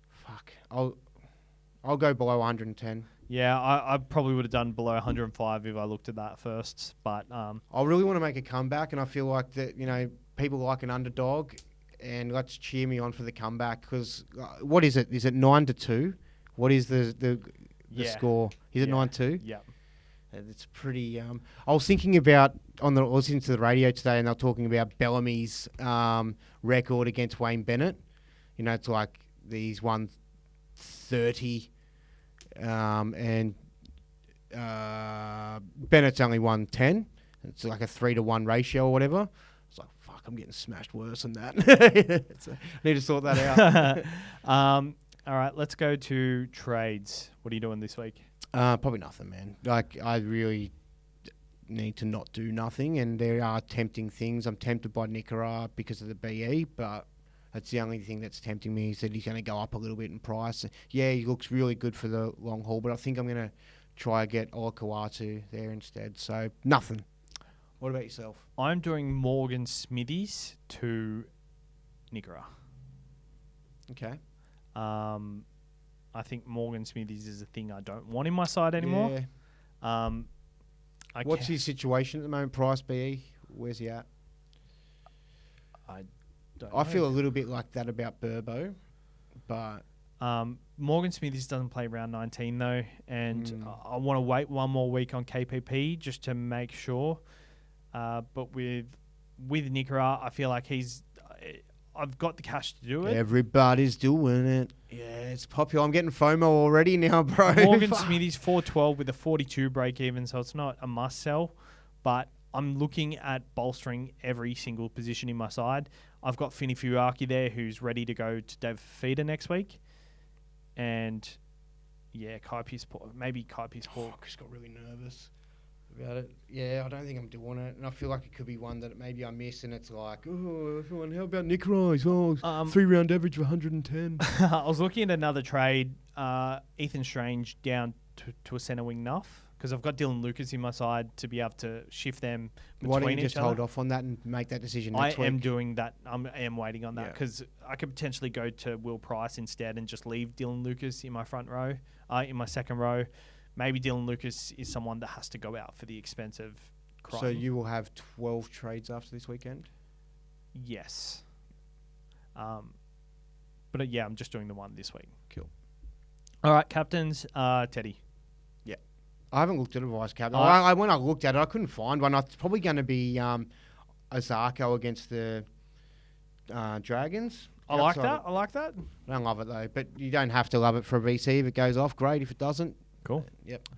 Fuck. I'll go below 110. Yeah, I probably would have done below 105 if I looked at that first. But I really want to make a comeback, and I feel like that people like an underdog, and let's cheer me on for the comeback. Because what is it? Is it 9-2? What is the score? Is it 9-2? Yeah. It's pretty. I was thinking about listening to the radio today, and they're talking about Bellamy's record against Wayne Bennett. It's like he's won 30, and Bennett's only won 10. It's like a 3-to-1 ratio or whatever. It's like, fuck, I'm getting smashed worse than that. I need to sort that out. All right, let's go to trades. What are you doing this week? Probably nothing, man. Like, I really need to not do nothing, and there are tempting things. I'm tempted by Nikorima because of the BE, but that's the only thing that's tempting me is that he's going to go up a little bit in price. Yeah, he looks really good for the long haul, but I think I'm going to try and get Olakau'atu there instead. So, nothing. What about yourself? I'm doing Morgan Smithies to Nikorima. Okay. I think Morgan Smithies is a thing I don't want in my side anymore. Yeah. What's his situation at the moment? Price BE? Where's he at? I feel a little bit like that about Burbo, but Morgan Smithies doesn't play round 19 though, and I want to wait one more week on KPP just to make sure. But with Nikorima, I feel like I've got the cash to do it. Everybody's doing it. Yeah, it's popular. I'm getting FOMO already now, bro. Morgan Smithies 412 with a 42 break even, so it's not a must sell. But I'm looking at bolstering every single position in my side. I've got Fini Fuaki there, who's ready to go to Dave Feeder next week. And yeah, maybe Kai Pearce-Paul. I just got really nervous about it. Yeah, I don't think I'm doing it. And I feel like it could be one that maybe I miss, and it's like, oh, everyone, how about Nikorima? Oh, 3-round average of 110. I was looking at another trade, Ethan Strange down to a centre wing nuff, because I've got Dylan Lucas in my side to be able to shift them between each other. Why don't you just hold off on that and make that decision next week? I am doing that. I am waiting on that because I could potentially go to Will Price instead and just leave Dylan Lucas in my front row, in my second row. Maybe Dylan Lucas is someone that has to go out for the expensive Crichton. So you will have 12 trades after this weekend? Yes. But yeah, I'm just doing the one this week. Cool. All right, captains, Teddy. Yeah. I haven't looked at a vice captain. When I looked at it, I couldn't find one. It's probably going to be Ozako against the Dragons. I like that. I don't love it, though. But you don't have to love it for a VC. If it goes off, great. If it doesn't, cool. Yep.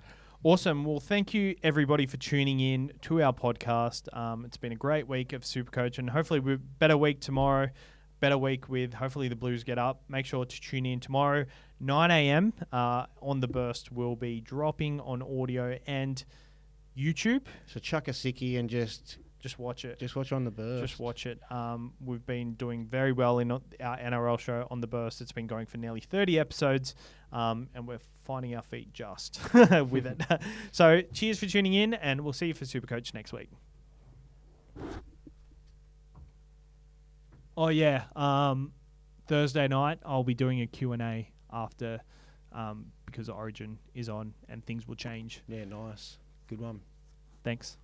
Awesome. Well, thank you, everybody, for tuning in to our podcast. It's been a great week of SuperCoach, and hopefully we're better week tomorrow. Better week with hopefully the Blues get up. Make sure to tune in tomorrow, 9 a.m. On the Burst. Will be dropping on audio and YouTube. So chuck a sickie and just watch it. Just watch on the Burst. Just watch it. We've been doing very well in our NRL show on the Burst. It's been going for nearly 30 episodes, and we're finding our feet just with it. So cheers for tuning in, and we'll see you for SuperCoach next week. Oh, yeah. Thursday night, I'll be doing a Q&A after because Origin is on and things will change. Yeah, nice. Good one. Thanks.